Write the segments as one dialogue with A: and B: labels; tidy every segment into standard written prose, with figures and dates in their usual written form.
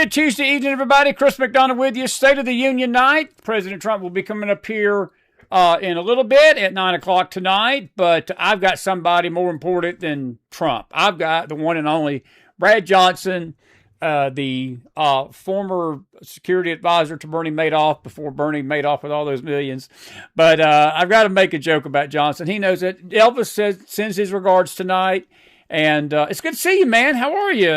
A: good Tuesday evening, everybody. Chris McDonough with you. State of the Union night. President Trump will be coming up here in a little bit at 9 o'clock tonight, but I've got somebody more important than Trump. I've got the one and only Brad Johnson, the former security advisor to Bernie Madoff before Bernie made off with all those millions. But I've got to make a joke about Johnson. He knows it. Elvis sends his regards tonight. And it's good to see you, man. How are you?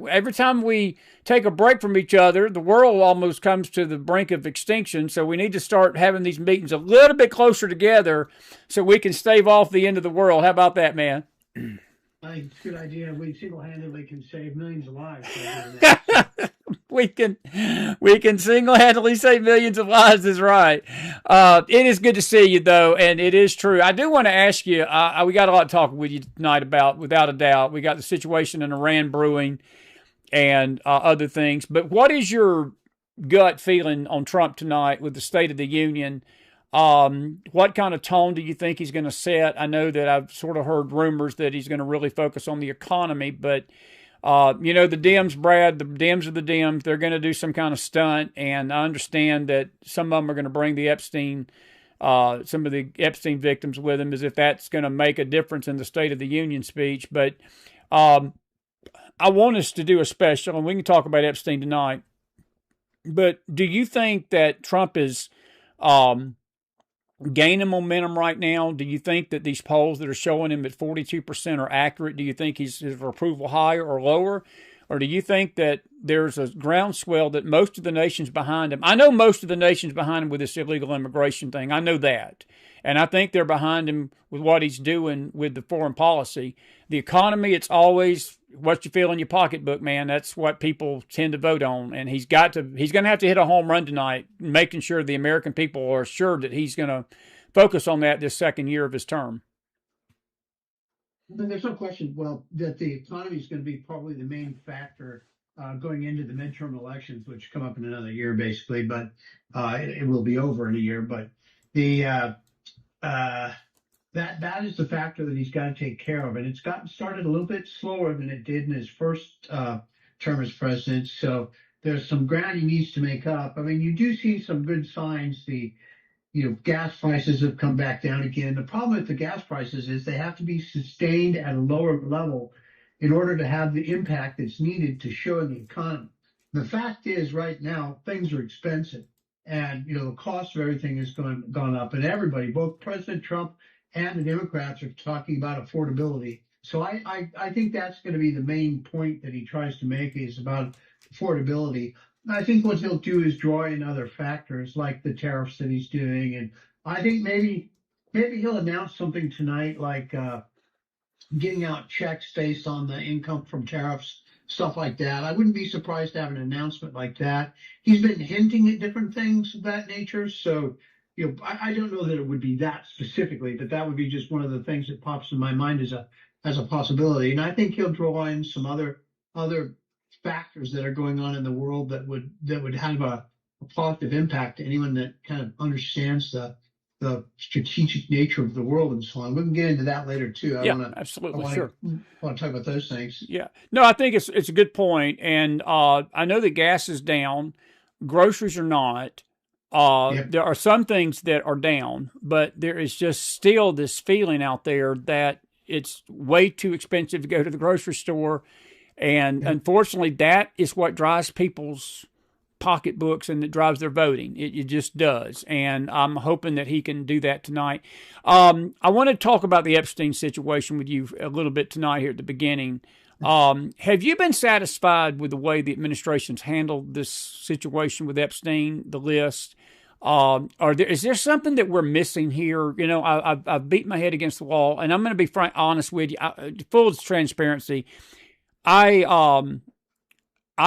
A: Every time we take a break from each other, the world almost comes to the brink of extinction. So we need to start having these meetings a little bit closer together so we can stave off the end of the world. How about that, man?
B: I think it's a good idea. We single-handedly can save millions of lives.
A: We can single-handedly save millions of lives, is right. It is good to see you, though, and it is true. I do want to ask you, we got a lot to talk with you tonight about, without a doubt. We got the situation in Iran brewing and other things. But what is your gut feeling on Trump tonight with the State of the Union? What kind of tone do you think he's going to set? I know that I've sort of heard rumors that he's going to really focus on the economy, but the Dems, Brad, the Dems are the Dems. They're going to do some kind of stunt, and I understand that some of them are going to bring the some of the Epstein victims with them, as if that's going to make a difference in the State of the Union speech. But I want us to do a special, and we can talk about Epstein tonight. But do you think that Trump is gaining momentum right now? Do you think that these polls that are showing him at 42% are accurate? Do you think his approval higher or lower? Or do you think that there's a groundswell that most of the nations behind him? I know most of the nations behind him with this illegal immigration thing. I know that. And I think they're behind him with what he's doing with the foreign policy. The economy, it's always what you feel in your pocketbook, man. That's what people tend to vote on. And he's going to have to hit a home run tonight, making sure the American people are assured that he's going to focus on that this second year of his term.
B: There's no question, that the economy is going to be probably the main factor going into the midterm elections, which come up in another year, basically, but it will be over in a year. But that is the factor that he's got to take care of, and it's gotten started a little bit slower than it did in his first term as president. So there's some ground he needs to make up. I mean, you do see some good signs. Gas prices have come back down again. The problem with the gas prices is they have to be sustained at a lower level in order to have the impact that's needed to show in the economy. The fact is, right now, things are expensive, and the cost of everything has gone up, and everybody, both President Trump and the Democrats, are talking about affordability. So I think that's going to be the main point that he tries to make, is about affordability. I think what he'll do is draw in other factors like the tariffs that he's doing, and I think maybe he'll announce something tonight, like getting out checks based on the income from tariffs, stuff like that. I wouldn't be surprised to have an announcement like that. He's been hinting at different things of that nature, so I don't know that it would be that specifically, but that would be just one of the things that pops in my mind as a possibility. And I think he'll draw in some other factors that are going on in the world that would have a positive impact to anyone that kind of understands the strategic nature of the world and so on. We can get into that later too.
A: Absolutely,
B: I
A: sure.
B: want to talk about those things.
A: Yeah, no, I think it's a good point, and I know that gas is down, groceries are not.
B: Yep.
A: There are some things that are down, but there is just still this feeling out there that it's way too expensive to go to the grocery store. And unfortunately, that is what drives people's pocketbooks and it drives their voting. It just does. And I'm hoping that he can do that tonight. I want to talk about the Epstein situation with you a little bit tonight here at the beginning. Have you been satisfied with the way the administration's handled this situation with Epstein, the list? Is there something that we're missing here? I've beat my head against the wall, and I'm going to be honest with you. Full transparency. I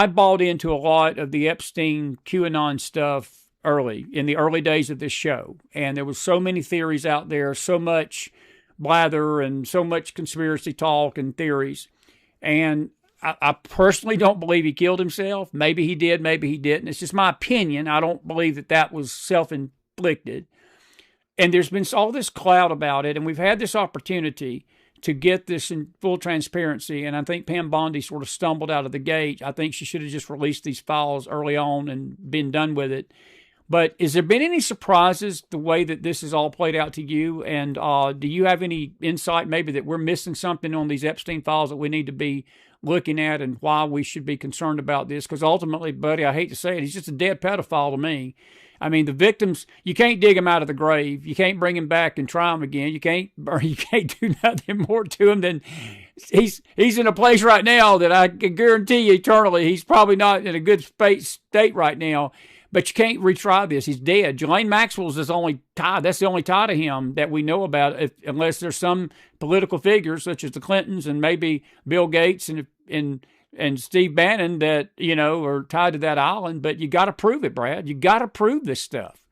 A: bought into a lot of the Epstein QAnon stuff in the early days of this show. And there was so many theories out there, so much blather and so much conspiracy talk and theories. And I personally don't believe he killed himself. Maybe he did, maybe he didn't. It's just my opinion. I don't believe that was self-inflicted. And there's been all this cloud about it, and we've had this opportunity to get this in full transparency. And I think Pam Bondi sort of stumbled out of the gate. I think she should have just released these files early on and been done with it. But has there been any surprises the way that this has all played out to you? And do you have any insight maybe that we're missing something on these Epstein files that we need to be looking at and why we should be concerned about this? Because ultimately, buddy, I hate to say it, he's just a dead pedophile to me. I mean, the victims, you can't dig him out of the grave. You can't bring him back and try him again. You can't do nothing more to him than he's in a place right now that I can guarantee you eternally he's probably not in a good state right now. But you can't retry this. He's dead. Ghislaine Maxwell's his only tie. That's the only tie to him that we know about, unless there's some political figures such as the Clintons and maybe Bill Gates and Steve Bannon that, are tied to that island. But you got to prove it, Brad. You got to prove this stuff.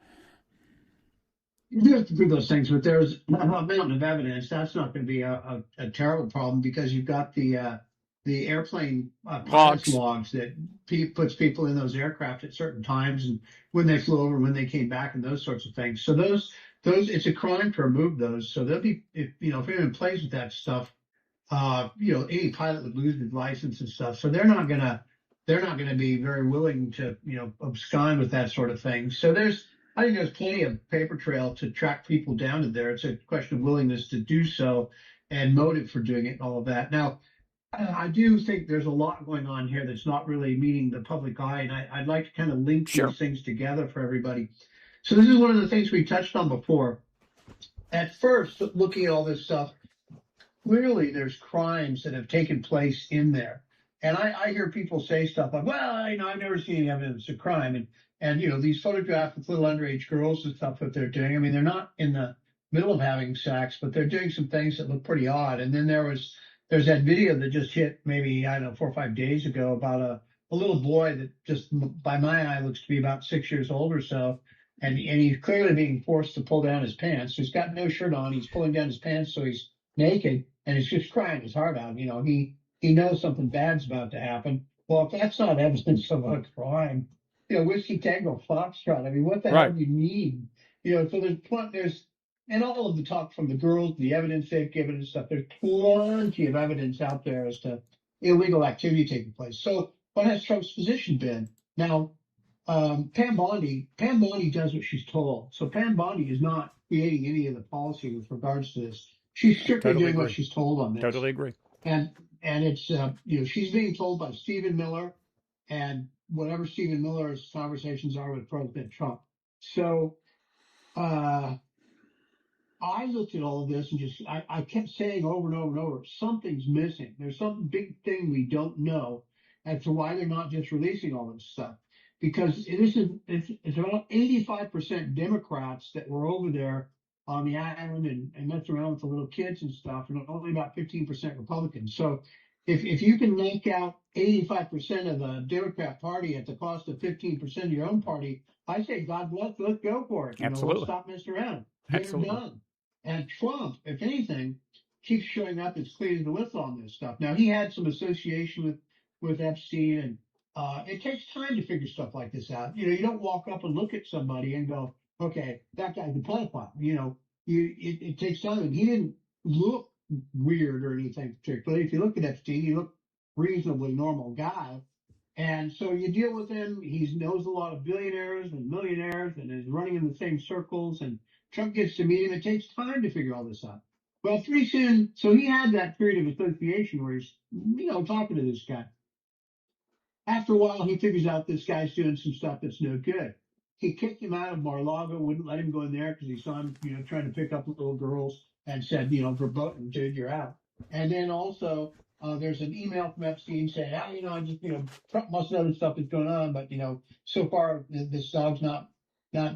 B: You do have to prove those things, but there's a mountain of evidence. That's not going to be a terrible problem because you've got the airplane pilot's logs that puts people in those aircraft at certain times and when they flew over, when they came back, and those sorts of things. So those it's a crime to remove those. So they'll be if anyone plays with that stuff, any pilot would lose his license and stuff. So they're not gonna be very willing to abscond with that sort of thing. So I think there's plenty of paper trail to track people down to there. It's a question of willingness to do so and motive for doing it and all of that. Now, I do think there's a lot going on here that's not really meeting the public eye, and I'd like to kind of link these things together for everybody. So this is one of the things we touched on before. At first, looking at all this stuff, clearly there's crimes that have taken place in there. And I hear people say stuff like, well, I've never seen any evidence of crime. And these photographs with little underage girls and stuff that they're doing, I mean, they're not in the middle of having sex, but they're doing some things that look pretty odd. And then there's that video that just hit maybe, 4 or 5 days ago about a little boy that just by my eye looks to be about 6 years old or so. And he's clearly being forced to pull down his pants. So he's got no shirt on. He's pulling down his pants. So he's naked and he's just crying his heart out. He knows something bad's about to happen. Well, if that's not evidence of a crime, Whiskey Tango Foxtrot, I mean, what the hell do you need? So there's and all of the talk from the girls, the evidence they've given and stuff, there's plenty of evidence out there as to illegal activity taking place. So what has Trump's position been? Now, Pam Bondi does what she's told. So Pam Bondi is not creating any of the policy with regards to this. She's strictly doing what she's told on this.
A: Totally agree.
B: And it's, she's being told by Stephen Miller and whatever Stephen Miller's conversations are with President Trump. So, I looked at all of this and I kept saying over and over and over, something's missing. There's some big thing we don't know as to why they're not just releasing all this stuff. Because it's about 85% Democrats that were over there on the island and messing around with the little kids and stuff, and only about 15% Republicans. So if you can knock out 85% of the Democrat Party at the cost of 15% of your own party, I say, God bless, let's go for it.
A: Absolutely.
B: Let's stop messing around.
A: Absolutely.
B: They're done. And Trump, if anything, keeps showing up as clear as the whistle on this stuff. Now, he had some association with Epstein, and it takes time to figure stuff like this out. You don't walk up and look at somebody and go, okay, that guy's a pedophile. It takes time. And he didn't look weird or anything particularly. If you look at Epstein, he looked reasonably normal guy. And so you deal with him. He knows a lot of billionaires and millionaires and is running in the same circles. And Trump gets to meet him. It takes time to figure all this out. Well, pretty soon, so he had that period of association where he's, talking to this guy. After a while, he figures out this guy's doing some stuff that's no good. He kicked him out of Mar-a-Lago, wouldn't let him go in there because he saw him, trying to pick up little girls and said, verboten, dude, you're out. And then also, there's an email from Epstein saying, I just, Trump must know this stuff is going on, but, so far this dog's not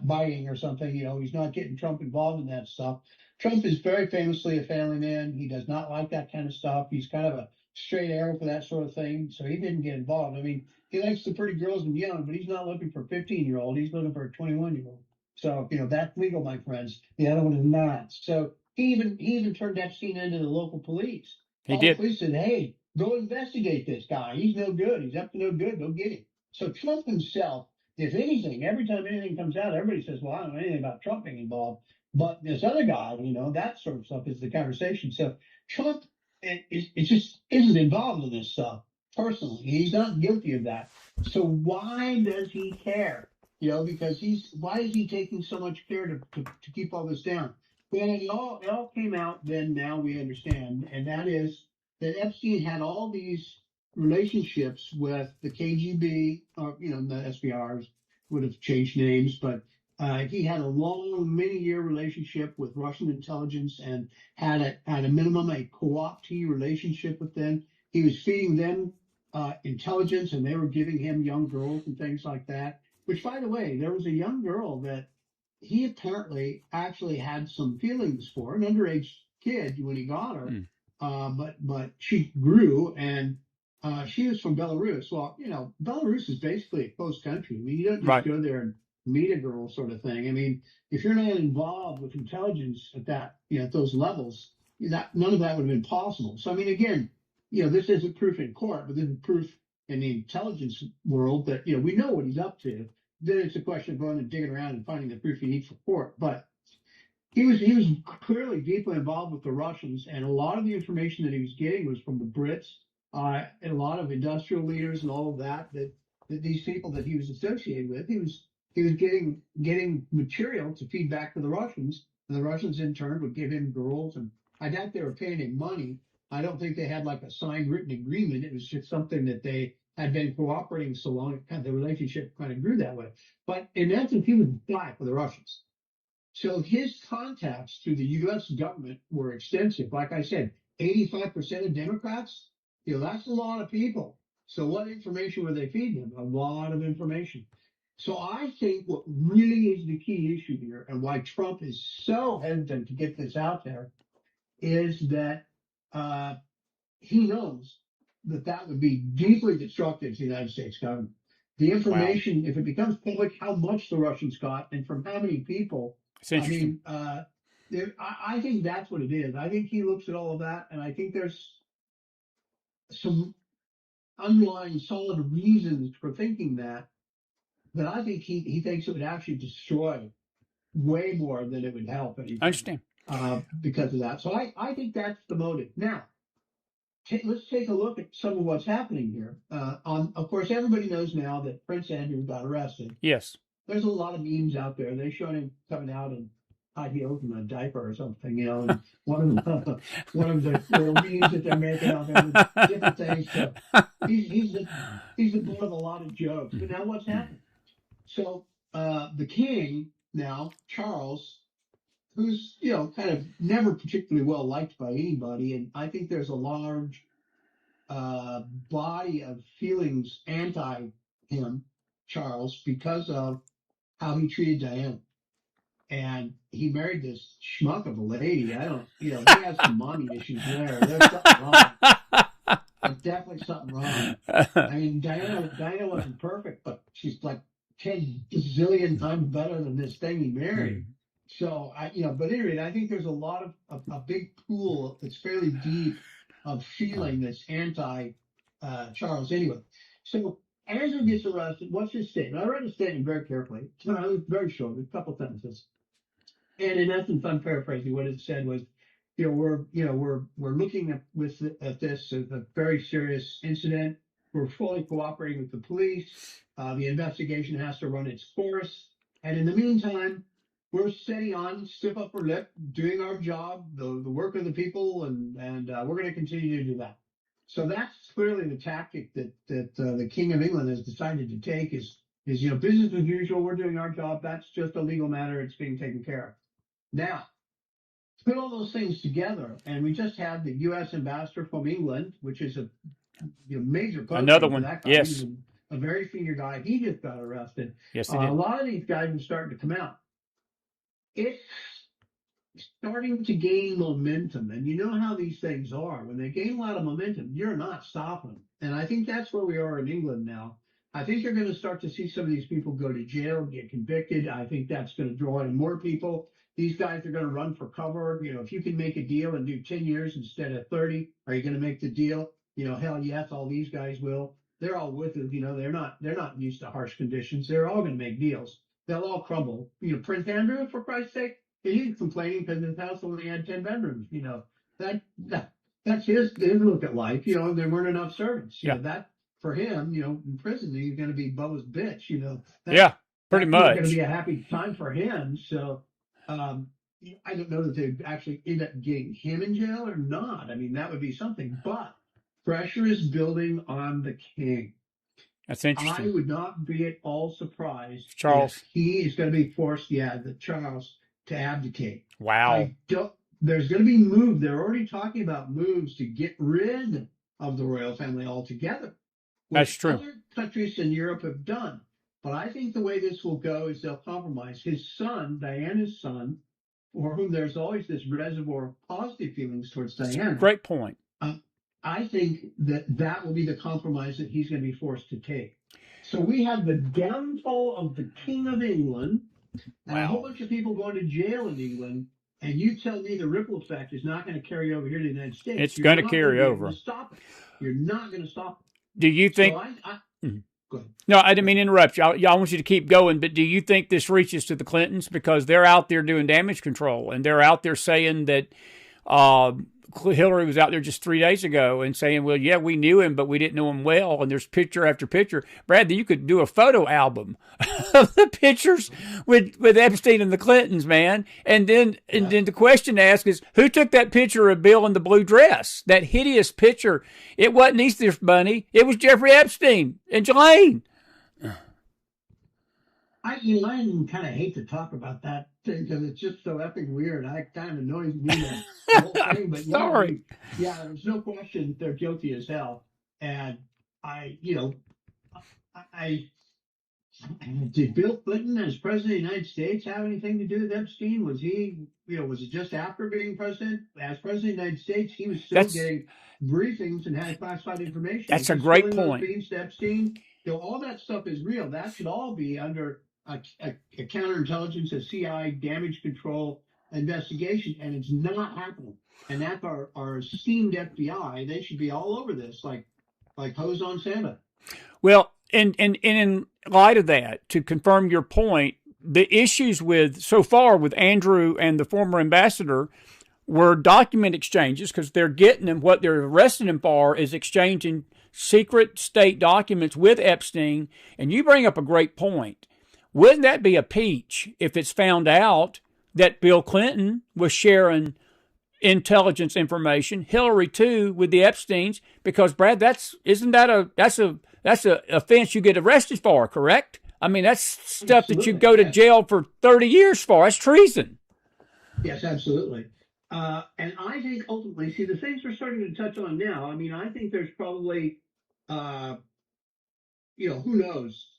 B: biting or something, he's not getting Trump involved in that stuff. Trump is very famously a family man. He does not like that kind of stuff. He's kind of a straight arrow for that sort of thing. So he didn't get involved. I mean, he likes the pretty girls and young, but he's not looking for a 15-year-old. He's looking for a 21-year-old. So, that's legal, my friends. The other one is not. So he even turned Epstein into the local police.
A: He did.
B: The police said, hey, go investigate this guy. He's no good. He's up to no good. Go get him. So Trump himself, if anything, every time anything comes out, everybody says, well, I don't know anything about Trump being involved. But this other guy, that sort of stuff is the conversation. So Trump it just isn't involved in this stuff personally. He's not guilty of that. So why does he care? Because why is he taking so much care to keep all this down? Well, it all came out then. Now we understand, and that is that Epstein had all these relationships with the KGB, or the SBRs would have changed names, but he had a long, many-year relationship with Russian intelligence and had a minimum a co-optee relationship with them. He was feeding them intelligence, and they were giving him young girls and things like that. Which, by the way, there was a young girl that he apparently actually had some feelings for, an underage kid when he got her.
A: Mm.
B: But she grew, and she was from Belarus. Well, Belarus is basically a closed country. I mean, you don't just
A: Right.
B: go there and meet a girl sort of thing. I mean, if you're not involved with intelligence at at those levels, none of that would have been possible. So, I mean, again, this isn't proof in court, but this is proof in the intelligence world that, we know what he's up to. Then it's a question of going and digging around and finding the proof you need for court. But he was clearly deeply involved with the Russians, and a lot of the information that he was getting was from the Brits, and a lot of industrial leaders and all of that these people that he was associated with, he was getting material to feed back to the Russians, and the Russians in turn would give him girls, and I doubt they were paying him money. I don't think they had like a signed written agreement. It was just something that they had been cooperating so long, the relationship kind of grew that way. But in essence, he was black with the Russians. So his contacts through the U.S. government were extensive. Like I said, 85% of Democrats, that's a lot of people. So what information were they feeding him? A lot of information. So I think what really is the key issue here, and why Trump is so hesitant to get this out there, is that uh, he knows that that would be deeply destructive to the United States government. The
A: Wow.
B: information, if it becomes public, how much the Russians got and from how many people,
A: It's
B: I
A: interesting.
B: mean, I think that's what it is. I think he looks at all of that, and I think there's some underlying solid reasons for thinking that I think he thinks it would actually destroy way more than it would help
A: I
B: anything
A: understand.
B: because of that. So I think that's the motive. Now, let's take a look at some of what's happening here. Of course, everybody knows now that Prince Andrew got arrested.
A: Yes.
B: There's a lot of memes out there. They showed him coming out in high heels and a diaper or something, and one of the little memes that they're making of him and different things. So he's the butt of a lot of jokes. But now what's happened? So the king now, Charles, who's kind of never particularly well liked by anybody, and I think there's a large body of feelings anti him, Charles, because of how he treated Diana. And he married this schmuck of a lady. I don't, he has some mommy issues there. There's something wrong. There's definitely something wrong. I mean, Diana wasn't perfect, but she's like 10 bazillion times better than this thing he married. So but anyway, I think there's a lot of a big pool that's fairly deep of feeling that's anti Charles anyway. So Andrew gets arrested. What's his statement? I read his statement very carefully. It was very short, a couple sentences. And in essence, I'm paraphrasing. What it said was, we're looking at this as a very serious incident. We're fully cooperating with the police. The investigation has to run its course. And in the meantime, we're steady on, stiff upper lip, doing our job, the work of the people, and we're going to continue to do that. So that's clearly the tactic that the King of England has decided to take is business as usual. We're doing our job. That's just a legal matter. It's being taken care of. Now, put all those things together, and we just had the U.S. ambassador from England, which is a major
A: Another
B: posting for
A: one.
B: that guy. He was
A: Yes.
B: a very senior guy. He just got arrested.
A: Yes, they
B: A
A: did.
B: lot of these guys are starting to come out. It's starting to gain momentum, and you know how these things are. When they gain a lot of momentum, you're not stopping them. And I think that's where we are in England now. I think you're going to start to see some of these people go to jail, get convicted. I think that's going to draw in more people. These guys are going to run for cover. If you can make a deal and do 10 years instead of 30, are you going to make the deal? Hell yes, all these guys will. They're all with it. They're not used to harsh conditions. They're all going to make deals. They'll all crumble. Prince Andrew, for Christ's sake, he's complaining because his house only had 10 bedrooms. That's his look at life. And there weren't enough servants.
A: Yeah.
B: That for him, in prison, he's going to be Bubba's bitch.
A: Yeah, pretty
B: That's not going to
A: much.
B: be a happy time for him. So, I don't know that they actually end up getting him in jail or not. I mean, that would be something. But pressure is building on the king.
A: That's
B: I
A: interesting.
B: would not be at all surprised if
A: Charles.
B: he is going to be forced, the Charles, to abdicate.
A: Wow.
B: I don't. There's going to be moves. They're already talking about moves to get rid of the royal family altogether,
A: That's
B: which
A: true.
B: other countries in Europe have done. But I think the way this will go is they'll compromise. His son, Diana's son, for whom there's always this reservoir of positive feelings towards Diana.
A: Great point.
B: I think that will be the compromise that he's going to be forced to take. So we have the downfall of the King of England and a whole bunch of people going to jail in England. And you tell me the ripple effect is not going to carry over here to the United States.
A: It's
B: You're
A: going to
B: not
A: carry
B: be able
A: over.
B: to stop it. You're not going to stop it.
A: Do you think?
B: So go ahead.
A: No, I didn't mean to interrupt you. I want you to keep going, but do you think this reaches to the Clintons? Because they're out there doing damage control, and they're out there saying that Hillary was out there just 3 days ago and saying, well, yeah, we knew him, but we didn't know him well, and there's picture after picture. Brad, you could do a photo album of the pictures with Epstein and the Clintons, man. And then the question to ask is, who took that picture of Bill in the blue dress? That hideous picture. It wasn't Easter Bunny. It was Jeffrey Epstein and Jelaine.
B: I kind of hate to talk about that thing because it's just so epic weird. I kind of annoys me the whole thing. But
A: Sorry.
B: there's no question they're guilty as hell. And did Bill Clinton, as president of the United States, have anything to do with Epstein? Was he, was it just after being president? As president of the United States, he was still getting briefings and had classified information.
A: That's a great point.
B: Those to Epstein. All that stuff is real. That should all be under a counterintelligence, a CIA damage control investigation, and it's not happening. And that's our esteemed FBI. They should be all over this, like hose on Santa.
A: Well, and in light of that, to confirm your point, the issues so far with Andrew and the former ambassador were document exchanges, because they're getting him. What they're arresting him for is exchanging secret state documents with Epstein. And you bring up a great point. Wouldn't that be a peach if it's found out that Bill Clinton was sharing intelligence information, Hillary too, with the Epsteins? Because Brad, that's a offense you get arrested for, correct? I mean, that's stuff
B: Absolutely.
A: That you go to jail for 30 years for. That's treason.
B: Yes, absolutely. And I think ultimately, see, the things we're starting to touch on now, I mean, I think there's probably, who knows,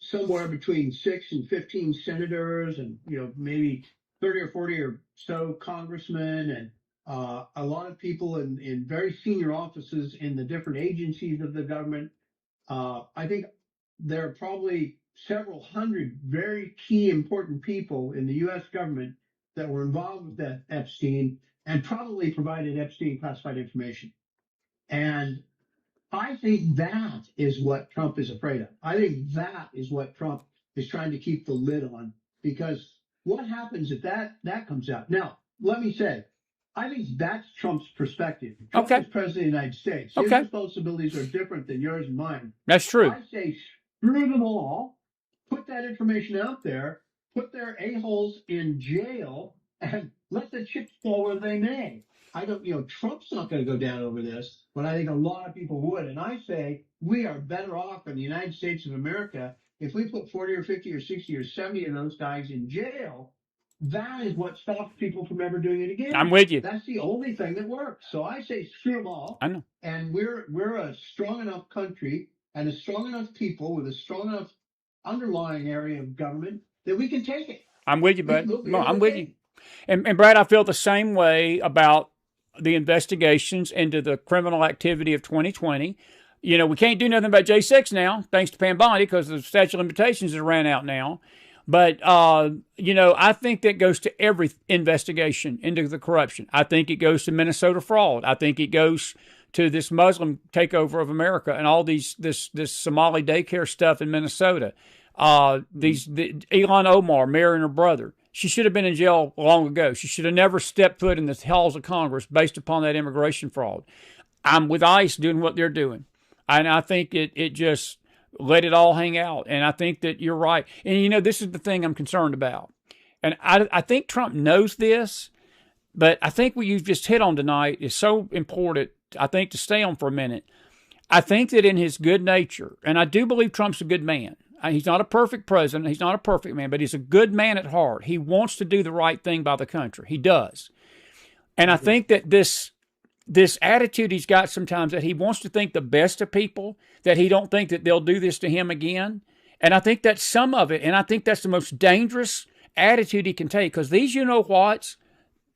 B: somewhere between 6 and 15 senators and, maybe 30 or 40 or so congressmen and a lot of people in very senior offices in the different agencies of the government. I think there are probably several hundred very key important people in the U.S. government that were involved with that Epstein and probably provided Epstein classified information. And I think that is what Trump is afraid of. I think that is what Trump is trying to keep the lid on, because what happens if that comes out? Now, let me say, I think that's Trump's perspective. Trump is president of the United States. His responsibilities are different than yours and mine.
A: That's true.
B: I say screw them all, put that information out there, put their a-holes in jail, and let the chips fall where they may. I don't, Trump's not going to go down over this, but I think a lot of people would. And I say we are better off in the United States of America if we put 40 or 50 or 60 or 70 of those guys in jail. That is what stops people from ever doing it again.
A: I'm with you.
B: That's the only thing that works. So I say screw them all.
A: I know.
B: And we're a strong enough country and a strong enough people with a strong enough underlying area of government that we can take it.
A: I'm with you, bud. No, I'm with you. And Brad, I feel the same way about the investigations into the criminal activity of 2020. We can't do nothing about J6 now, thanks to Pam Bondi, because the statute of limitations has ran out now. But, I think that goes to every investigation into the corruption. I think it goes to Minnesota fraud. I think it goes to this Muslim takeover of America and all this Somali daycare stuff in Minnesota. The Ilhan Omar marrying her brother. she should have been in jail long ago. She should have never stepped foot in the halls of Congress based upon that immigration fraud. I'm with ICE doing what they're doing. And I think it just let it all hang out. And I think that you're right. And, this is the thing I'm concerned about. And I think Trump knows this, but I think what you've just hit on tonight is so important, I think, to stay on for a minute. I think that in his good nature, and I do believe Trump's a good man. He's not a perfect president. He's not a perfect man, but he's a good man at heart. He wants to do the right thing by the country. He does. And I think that this attitude he's got sometimes, that he wants to think the best of people, that he don't think that they'll do this to him again. And I think that's some of it. And I think that's the most dangerous attitude he can take, because these you-know-whats,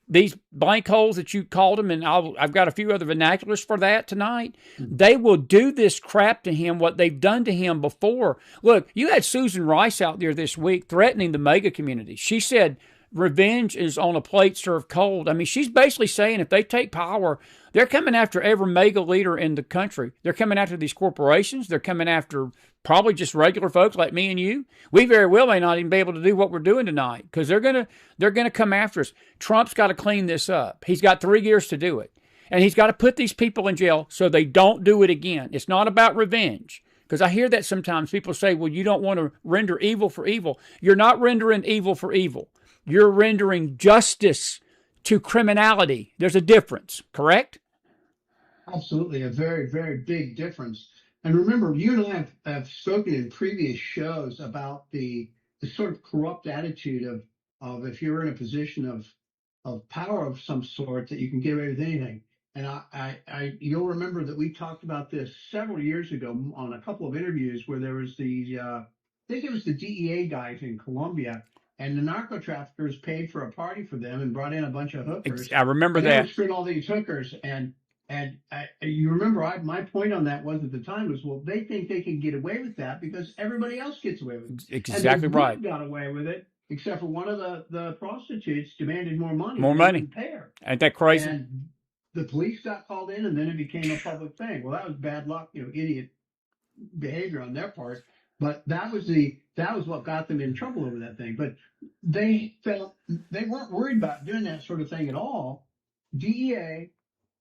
A: these blank holes that you called them, and I've got a few other vernaculars for that tonight, they will do this crap to him, what they've done to him before. Look, you had Susan Rice out there this week threatening the MAGA community. She said revenge is on a plate served cold. I mean, she's basically saying if they take power, they're coming after every MAGA leader in the country. They're coming after these corporations. They're coming after probably just regular folks like me and you. We very well may not even be able to do what we're doing tonight, because they're gonna come after us. Trump's got to clean this up. He's got 3 years to do it, and he's got to put these people in jail so they don't do it again. It's not about revenge, because I hear that sometimes people say, "Well, you don't want to render evil for evil." You're not rendering evil for evil. You're rendering justice to criminality. There's a difference, correct?
B: Absolutely, a very, very big difference. And remember, you and I have spoken in previous shows about the sort of corrupt attitude of if you're in a position of power of some sort, that you can get away with anything. And you'll remember that we talked about this several years ago on a couple of interviews where there was I think it was the DEA guys in Colombia, and the narco traffickers paid for a party for them and brought in a bunch of hookers.
A: I remember
B: and
A: that.
B: They would screwing all these hookers, and you remember my point on that was at the time was, well, they think they can get away with that because everybody else gets away with it.
A: Exactly
B: and
A: right.
B: Got away with it, except for one of the prostitutes demanded more money.
A: More money.
B: Pay her.
A: Ain't that crazy?
B: And the police got called in, and then it became a public thing. Well, that was bad luck, idiot behavior on their part. But that was what got them in trouble over that thing. But they weren't worried about doing that sort of thing at all. DEA,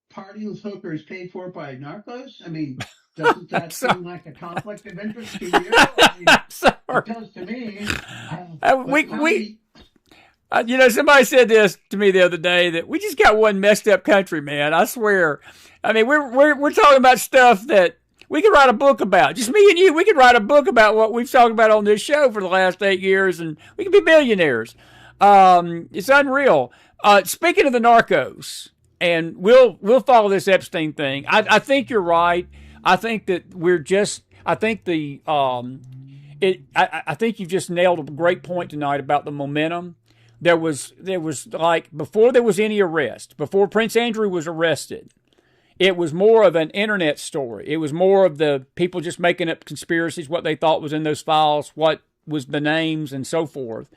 B: party with hookers paid for by narcos. I mean, doesn't that seem like a conflict of interest to you? I mean, it does to me.
A: Somebody said this to me the other day, that we just got one messed up country, man. I swear. I mean, we're talking about stuff that we could write a book about. Just me and you, we could write a book about what we've talked about on this show for the last 8 years, and we could be millionaires. It's unreal. Speaking of the narcos, and we'll follow this Epstein thing. I think you're right. I think that I think you've just nailed a great point tonight about the momentum. There was like, before there was any arrest, before Prince Andrew was arrested, it was more of an internet story. It was more of the people just making up conspiracies, what they thought was in those files, what was the names, and so forth.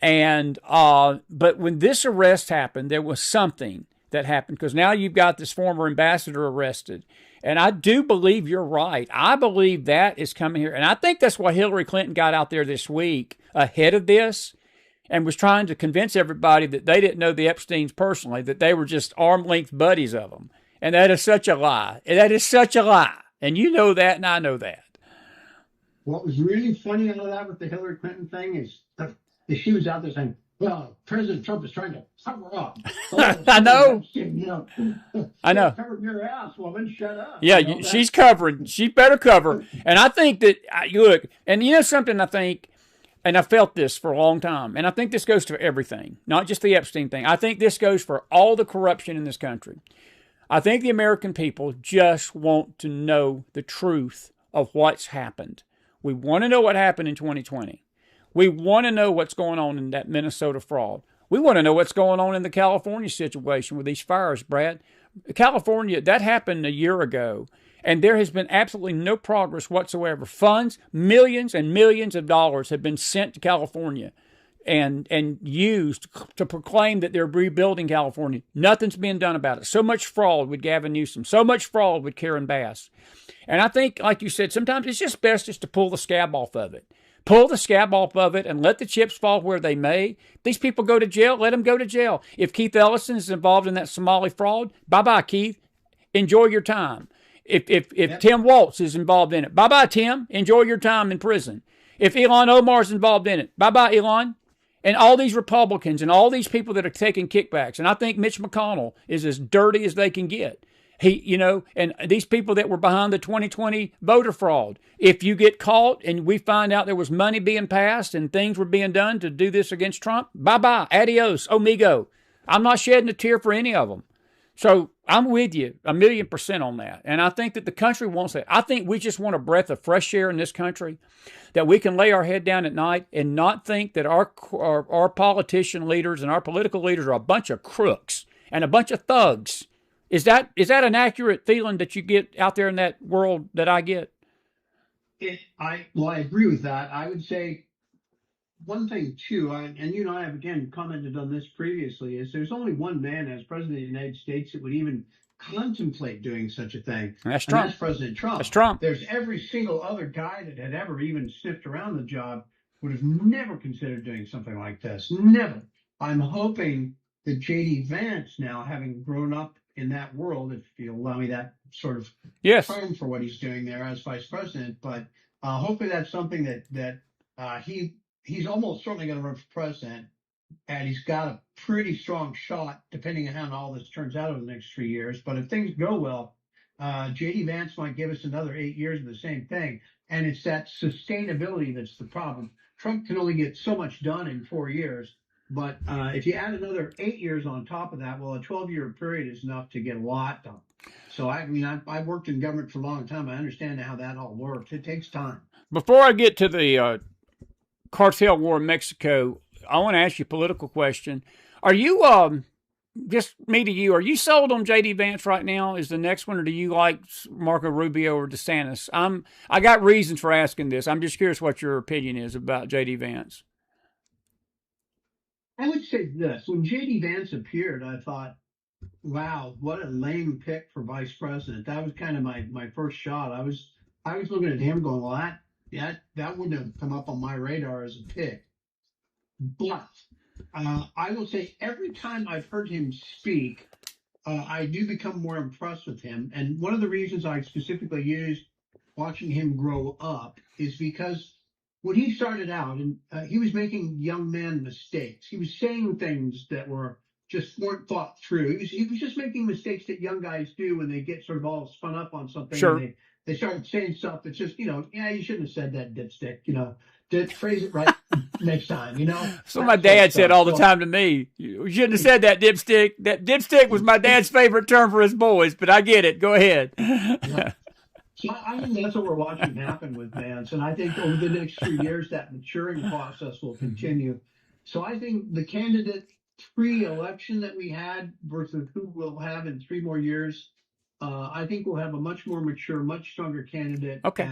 A: And but when this arrest happened, there was something that happened, because now you've got this former ambassador arrested. And I do believe you're right. I believe that is coming here. And I think that's why Hillary Clinton got out there this week ahead of this and was trying to convince everybody that they didn't know the Epsteins personally, that they were just arm-length buddies of them. And that is such a lie. That is such a lie. And you know that, and I know that.
B: What was really funny out of that with the Hillary Clinton thing is that she was out there saying, well, President Trump is trying to cover up.
A: I know. I know.
B: Cover your ass, woman. Shut up.
A: Yeah, she's covering. She better cover. And I think that, look, and you know something, I think, and I felt this for a long time, and I think this goes to everything, not just the Epstein thing. I think this goes for all the corruption in this country. I think the American people just want to know the truth of what's happened. We want to know what happened in 2020. We want to know what's going on in that Minnesota fraud. We want to know what's going on in the California situation with these fires, Brad. California, that happened a year ago, and there has been absolutely no progress whatsoever. Funds, millions and millions of dollars have been sent to California and used to proclaim that they're rebuilding California. Nothing's being done about it. So much fraud with Gavin Newsom. So much fraud with Karen Bass. And I think, like you said, sometimes it's just best just to pull the scab off of it. Pull the scab off of it and let the chips fall where they may. These people go to jail, let them go to jail. If Keith Ellison is involved in that Somali fraud, bye-bye, Keith. Enjoy your time. If
B: Yep.
A: Tim Waltz is involved in it, bye-bye, Tim. Enjoy your time in prison. If Ilhan Omar is involved in it, bye-bye, Elon. And all these Republicans and all these people that are taking kickbacks. And I think Mitch McConnell is as dirty as they can get. And these people that were behind the 2020 voter fraud, if you get caught and we find out there was money being passed and things were being done to do this against Trump, bye-bye, adios, amigo. I'm not shedding a tear for any of them. So I'm with you 1,000,000% on that. And I think that the country wants that. I think we just want a breath of fresh air in this country, that we can lay our head down at night and not think that our politician leaders and our political leaders are a bunch of crooks and a bunch of thugs. Is that an accurate feeling that you get out there in that world that I get?
B: I agree with that. I would say one thing too, and you and I have again commented on this previously, is there's only one man as president of the United States that would even contemplate doing such a thing,
A: That's
B: and
A: Trump.
B: that's President Trump.
A: That's Trump.
B: There's every single other guy that had ever even sniffed around the job would have never considered doing something like this. Never. I'm hoping that JD Vance now, having grown up in that world, if you allow me that sort of
A: Yes.
B: term for what he's doing there as vice president, but hopefully that's something that he's almost certainly going to run for president, and he's got a pretty strong shot, depending on how all this turns out over the next 3 years. But if things go well, JD Vance might give us another 8 years of the same thing, and it's that sustainability that's the problem. Trump can only get so much done in 4 years. But if you add another 8 years on top of that, well, a 12-year period is enough to get a lot done. So, I mean, I've worked in government for a long time. I understand how that all works. It takes time.
A: Before I get to the cartel war in Mexico, I want to ask you a political question. Are you, just me to you, are you sold on J.D. Vance right now? Is the next one, or do you like Marco Rubio or DeSantis? I got reasons for asking this. I'm just curious what your opinion is about J.D. Vance.
B: I would say this. When JD Vance appeared, I thought, wow, what a lame pick for vice president. That was kind of my first shot. I was looking at him going, well, that wouldn't have come up on my radar as a pick. But I will say every time I've heard him speak, I do become more impressed with him. And one of the reasons I specifically used watching him grow up is because when he started out, and he was making young man mistakes. He was saying things that just weren't thought through. He was just making mistakes that young guys do when they get sort of all spun up on something.
A: Sure.
B: And they start saying stuff that's just, yeah, you shouldn't have said that, dipstick. Phrase it right next time.
A: So my dad said all the time to me, you shouldn't have said that, dipstick. That dipstick was my dad's favorite term for his boys, but I get it. Go ahead.
B: Yeah. So I think that's what we're watching happen with Vance. And I think over the next 3 years, that maturing process will continue. So I think the candidate pre-election that we had versus who we'll have in 3 more years, I think we'll have a much more mature, much stronger candidate.
A: Okay.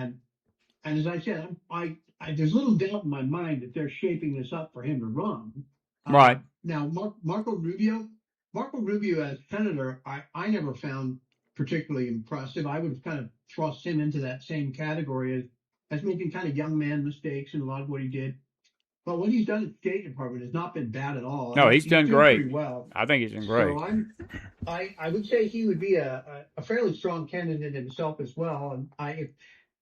B: And as I said, there's little doubt in my mind that they're shaping this up for him to run.
A: Right.
B: Now, Marco Rubio as senator, I never found particularly impressive. I would have kind of thrust him into that same category as making kind of young man mistakes in a lot of what he did. But what he's done at the State Department has not been bad at all.
A: No, he's done
B: doing
A: great.
B: pretty well.
A: I think he's done great.
B: So I would say he would be a fairly strong candidate himself as well. And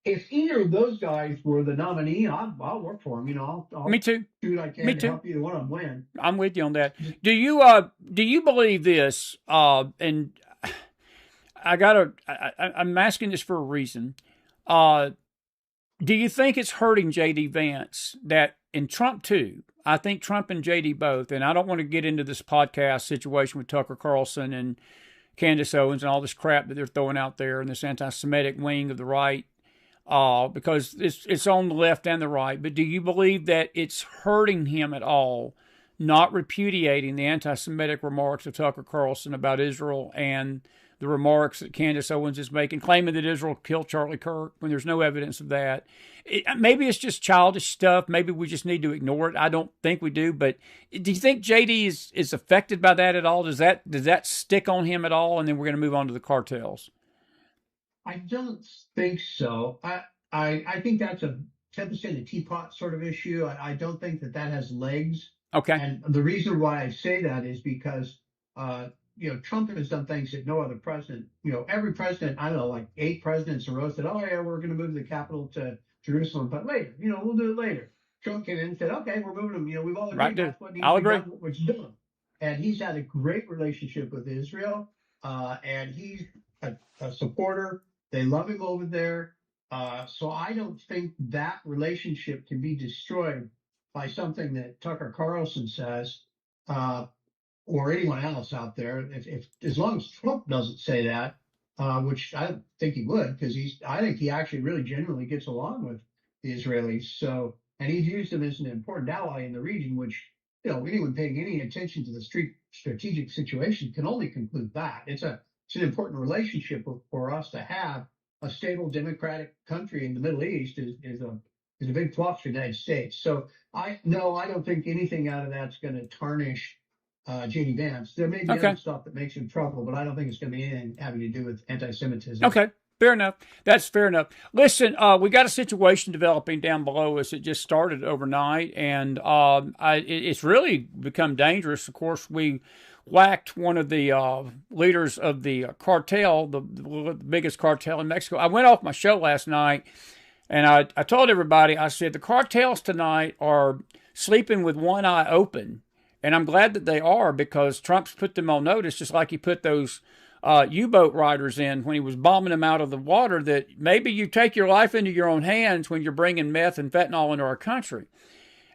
B: if either of those guys were the nominee, I'll work for him. I'll
A: Me too.
B: do what I can to help either one of them win.
A: I'm with you on that. Do you believe this? And I'm asking this for a reason. Do you think it's hurting J.D. Vance that, and Trump too? I think Trump and J.D. both, and I don't want to get into this podcast situation with Tucker Carlson and Candace Owens and all this crap that they're throwing out there and this anti-Semitic wing of the right, because it's on the left and the right. But do you believe that it's hurting him at all, not repudiating the anti-Semitic remarks of Tucker Carlson about Israel and the remarks that Candace Owens is making, claiming that Israel killed Charlie Kirk when there's no evidence of that? Maybe it's just childish stuff. Maybe we just need to ignore it. I don't think we do. But do you think JD is affected by that at all? Does that stick on him at all? And then we're going to move on to the cartels.
B: I don't think so. I think that's 10% a teapot sort of issue. I don't think that that has legs.
A: Okay.
B: And the reason why I say that is because, Trump has done things that no other president, every president, I don't know, like 8 presidents in a row said, oh, yeah, we're going to move the capital to Jerusalem, but later, we'll do it later. Trump came in and said, okay, we're moving them. We've all
A: Right,
B: agreed
A: dude.
B: that's what needs
A: I'll
B: to be
A: agree.
B: done, what we're doing. And he's had a great relationship with Israel, and he's a supporter. They love him over there. So I don't think that relationship can be destroyed by something that Tucker Carlson says, uh, or anyone else out there. If as long as Trump doesn't say that, which I don't think he would, because I think he actually really genuinely gets along with the Israelis. So, and he's used them as an important ally in the region, which anyone paying any attention to the strategic situation can only conclude that it's an important relationship for us to have. A stable democratic country in the Middle East is a big plus for the United States. So I don't think anything out of that's going to tarnish J.D. Vance. There may be other
A: Okay.
B: stuff that makes him trouble, but I don't think it's going to be anything having to do with anti-Semitism.
A: Okay. Fair enough. That's fair enough. Listen, we got a situation developing down below us. It just started overnight, and it's really become dangerous. Of course, we whacked one of the leaders of the cartel, the biggest cartel in Mexico. I went off my show last night, and I told everybody, I said, the cartels tonight are sleeping with one eye open. And I'm glad that they are, because Trump's put them on notice, just like he put those U-boat riders in when he was bombing them out of the water, that maybe you take your life into your own hands when you're bringing meth and fentanyl into our country.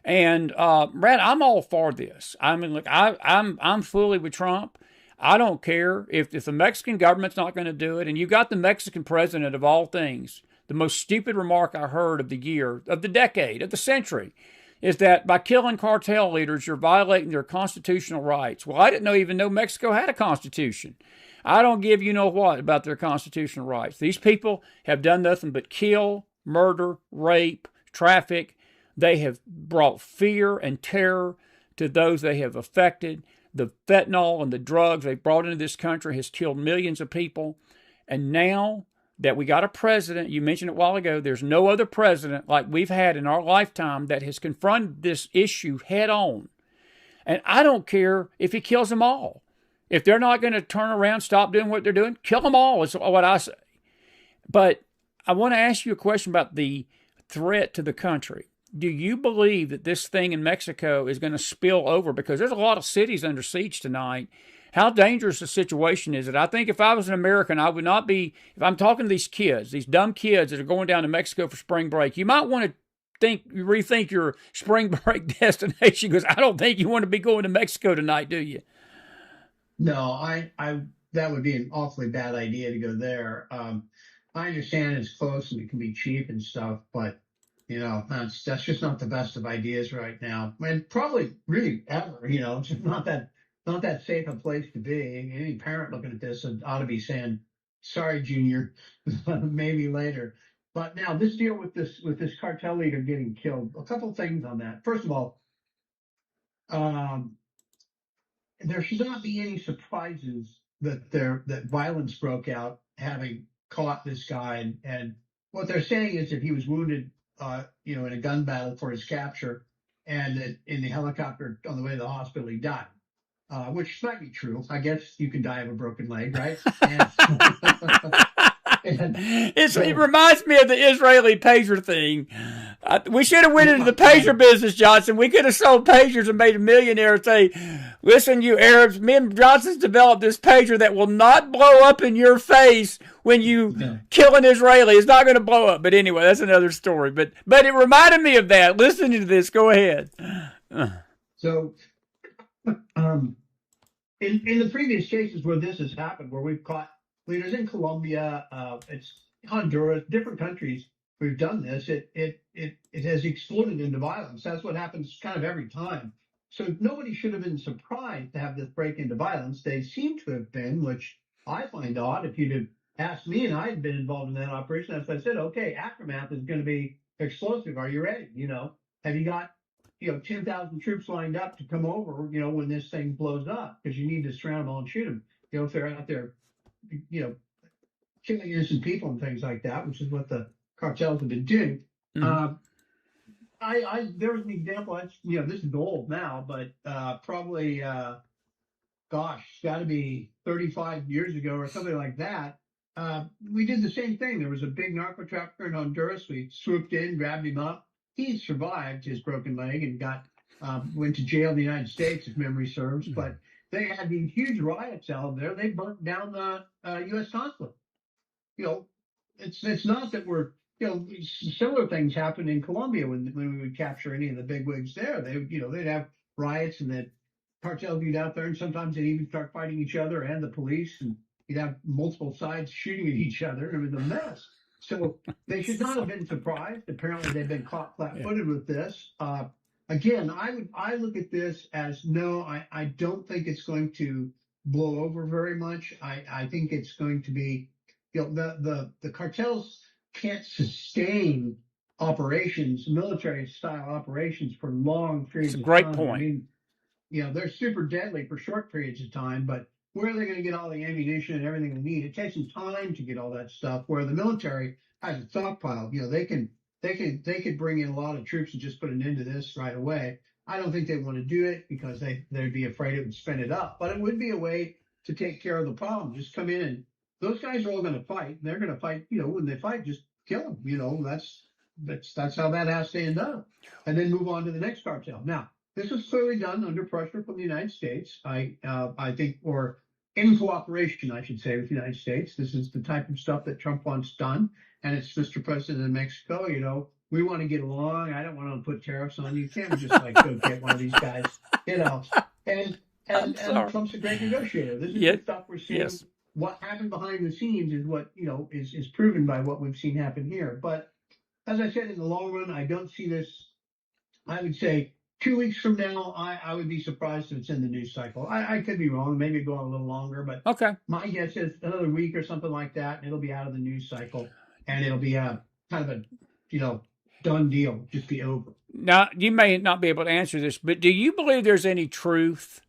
A: And Brad, I'm all for this. I mean, look, I'm fully with Trump. I don't care if the Mexican government's not going to do it, and you got the Mexican president of all things. The most stupid remark I heard of the year, of the decade, of the century, is that by killing cartel leaders, you're violating their constitutional rights. Well, I didn't even know Mexico had a constitution. I don't give you know what about their constitutional rights. These people have done nothing but kill, murder, rape, traffic. They have brought fear and terror to those they have affected. The fentanyl and the drugs they've brought into this country has killed millions of people. And now that we got a president, you mentioned it a while ago, there's no other president like we've had in our lifetime that has confronted this issue head on. And I don't care if he kills them all. If they're not going to turn around, stop doing what they're doing, kill them all is what I say. But I want to ask you a question about the threat to the country. Do you believe that this thing in Mexico is going to spill over? Because there's a lot of cities under siege tonight. How dangerous a situation is it? I think if I was an American, I would not be, if I'm talking to these kids, these dumb kids that are going down to Mexico for spring break, you might want to rethink your spring break destination, because I don't think you want to be going to Mexico tonight, do you?
B: No, that would be an awfully bad idea to go there. I understand it's close and it can be cheap and stuff, but that's just not the best of ideas right now, and probably really ever. It's just not that safe a place to be. Any parent looking at this ought to be saying, "Sorry, Junior, maybe later." But now this deal with this cartel leader getting killed. A couple things on that. First of all, um, there should not be any surprises that violence broke out having caught this guy, and what they're saying is that he was wounded in a gun battle for his capture, and that in the helicopter on the way to the hospital he died, which might be true. I guess you can die of a broken leg, right? And, and
A: It
B: so
A: reminds me of the Israeli pager thing. We should have went into the pager business, Johnson. We could have sold pagers and made a millionaire and say, listen, you Arabs, me and Johnson's developed this pager that will not blow up in your face when you
B: yeah.
A: kill an Israeli. It's not going to blow up. But anyway, that's another story. But it reminded me of that. Listening to this, go ahead.
B: So um, in the previous cases where this has happened, where we've caught leaders in Colombia, it's Honduras, different countries, we've done this. It has exploded into violence. That's what happens kind of every time. So nobody should have been surprised to have this break into violence. They seem to have been, which I find odd. If you'd have asked me and I had been involved in that operation, as I said, okay, aftermath is going to be explosive. Are you ready? Have you got 10,000 troops lined up to come over, when this thing blows up, because you need to surround them all and shoot them, if they're out there, you know, killing innocent people and things like that, which is what the cartels have been doing.
A: Mm-hmm.
B: Um, there was an example. That's, this is old now, but probably, gosh, it's got to be 35 years ago or something like that. We did the same thing. There was a big narco trafficker in Honduras. We swooped in, grabbed him up. He survived his broken leg and went to jail in the United States, if memory serves. But they had these huge riots out there. They burnt down the U.S. consulate. You know, it's not that we're, similar things happened in Colombia when we would capture any of the big wigs there. They'd have riots, and the cartel would be out there, and sometimes they'd even start fighting each other and the police, and you'd have multiple sides shooting at each other, and it was a mess. So they should not have been surprised. Apparently, they've been caught flat-footed with this. Again, I look at this as, no, I don't think it's going to blow over very much. I think it's going to be, the cartels can't sustain operations, military style operations, for long periods of time.
A: It's a great point.
B: I mean, they're super deadly for short periods of time, but where are they going to get all the ammunition and everything they need? It takes them time to get all that stuff, where the military has a stockpile. They could bring in a lot of troops and just put an end to this right away. I don't think they want to do it because they'd be afraid it would spin it up, but it would be a way to take care of the problem. Just come in, and those guys are all going to fight. They're going to fight, when they fight, just kill them. That's how that has to end up, and then move on to the next cartel. Now, this was clearly done under pressure from the United States, I think, or in cooperation, I should say, with the United States. This is the type of stuff that Trump wants done. And it's, Mr. President of Mexico, we want to get along. I don't want to put tariffs on you. You can't just go get one of these guys, And Trump's a great negotiator. This is the stuff we're seeing. Yes. What happened behind the scenes is what, is proven by what we've seen happen here. But as I said, in the long run, I don't see this. I would say 2 weeks from now, I would be surprised if it's in the news cycle. I could be wrong. Maybe go on a little longer, but
A: okay.
B: My guess is another week or something like that, and it'll be out of the news cycle, and it'll be a kind of a, done deal, just be over.
A: Now, you may not be able to answer this, but do you believe there's any truth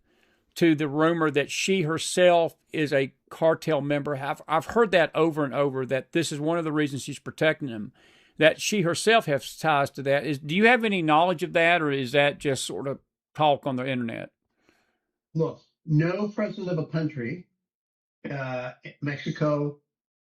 A: to the rumor that she herself is a cartel member? I've heard that over and over, that this is one of the reasons she's protecting them, that she herself has ties to that. Do you have any knowledge of that, or is that just sort of talk on the internet?
B: Look, no president of a country, Mexico,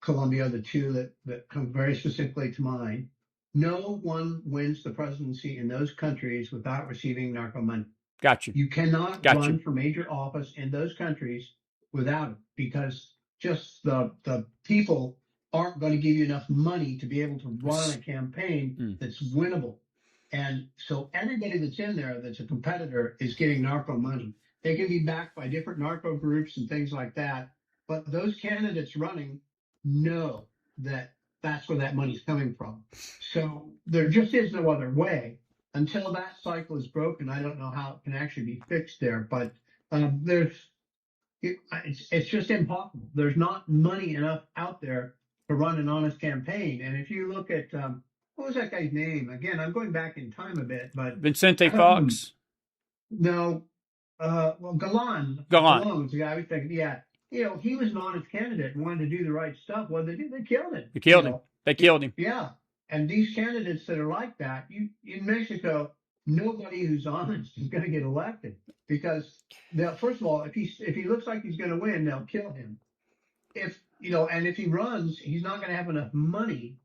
B: Colombia, the two that come very specifically to mind, no one wins the presidency in those countries without receiving narco money.
A: Got you.
B: You cannot run for major office in those countries without it, because just the people aren't going to give you enough money to be able to run a campaign that's winnable. And so everybody that's in there that's a competitor is getting narco money. They can be backed by different narco groups and things like that. But those candidates running know that that's where that money's coming from. So there just is no other way. Until that cycle is broken, I don't know how it can actually be fixed there. But it's just impossible. There's not money enough out there to run an honest campaign. And if you look at, what was that guy's name? Again, I'm going back in time a bit, but
A: Vicente Fox?
B: No. Galan. Galan was the guy I was thinking. Yeah. He was an honest candidate and wanted to do the right stuff. What did they do? They killed him.
A: They killed him.
B: Yeah. And these candidates that are like that, in Mexico, nobody who's honest is going to get elected, because first of all, if he looks like he's going to win, they'll kill him. And if he runs, he's not going to have enough money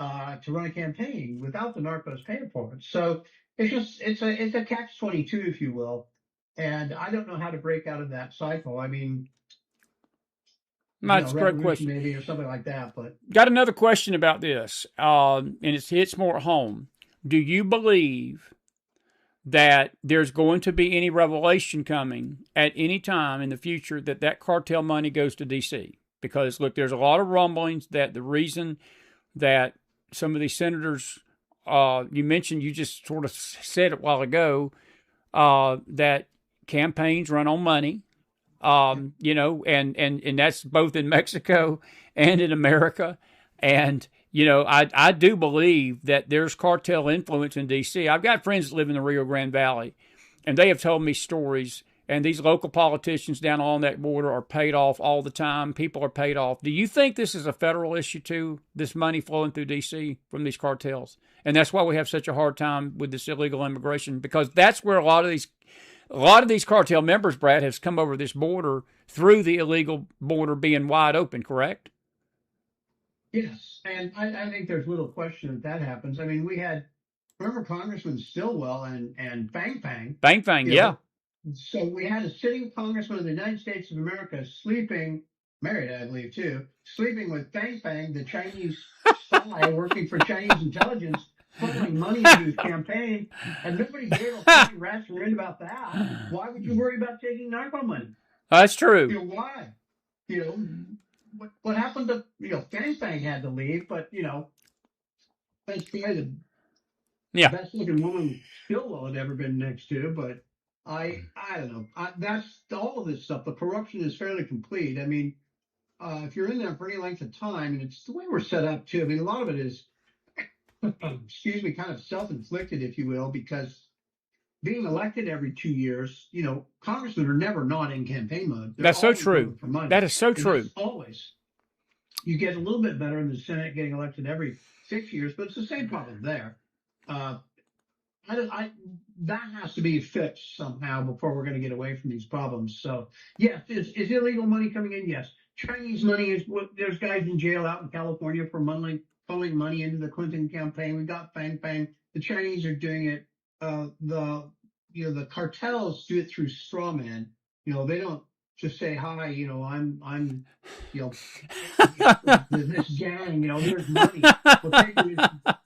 B: to run a campaign without the narcos paying for it. So it's a catch-22, if you will. And I don't know how to break out of that cycle. I mean,
A: that's a great question.
B: Maybe, or something like that. But
A: got another question about this, and it hits more at home. Do you believe that there's going to be any revelation coming at any time in the future that cartel money goes to D.C.? Because, look, there's a lot of rumblings that the reason that some of these senators, you just sort of said it a while ago, that campaigns run on money. And that's both in Mexico and in America. And, I do believe that there's cartel influence in D.C. I've got friends that live in the Rio Grande Valley, and they have told me stories and these local politicians down along that border are paid off all the time. People are paid off. Do you think this is a federal issue too, this money flowing through D.C. from these cartels? And that's why we have such a hard time with this illegal immigration, because that's where a lot of these cartel members, Brad, has come over this border through the illegal border being wide open, correct?
B: Yes, and I think there's little question that happens. I mean, we had remember Congressman Stilwell and Fang Fang,
A: Bang, bang,
B: you
A: yeah.
B: know. So we had a sitting congressman of the United States of America sleeping, married, I believe, too, sleeping with Fang Fang, the Chinese spy working for Chinese intelligence, funneling money into his campaign, and nobody gave a fucking rat's rear end about that. Why would you worry about taking narco money?
A: That's true.
B: Why? You know, what happened to, Fang Fang had to leave, but, that's probably the
A: Yeah.
B: best looking woman Stilwell had ever been next to, but I don't know. That's all of this stuff. The corruption is fairly complete. I mean, if you're in there for any length of time, and it's the way we're set up too. I mean, a lot of it is, excuse me, kind of self-inflicted, if you will, because being elected every 2 years, congressmen are never not in campaign mode. They're
A: That's so
B: always
A: true.
B: voting for money.
A: That is so
B: And
A: true.
B: that's always. You get a little bit better in the Senate getting elected every 6 years, but it's the same problem there. That has to be fixed somehow before we're going to get away from these problems. So, yes, is illegal money coming in? Yes. Chinese money is what there's guys in jail out in California for funneling money into the Clinton campaign. We got Fang Fang. The Chinese are doing it. The cartels do it through straw man. They don't just say hi. I'm this gang. There's money. What they do is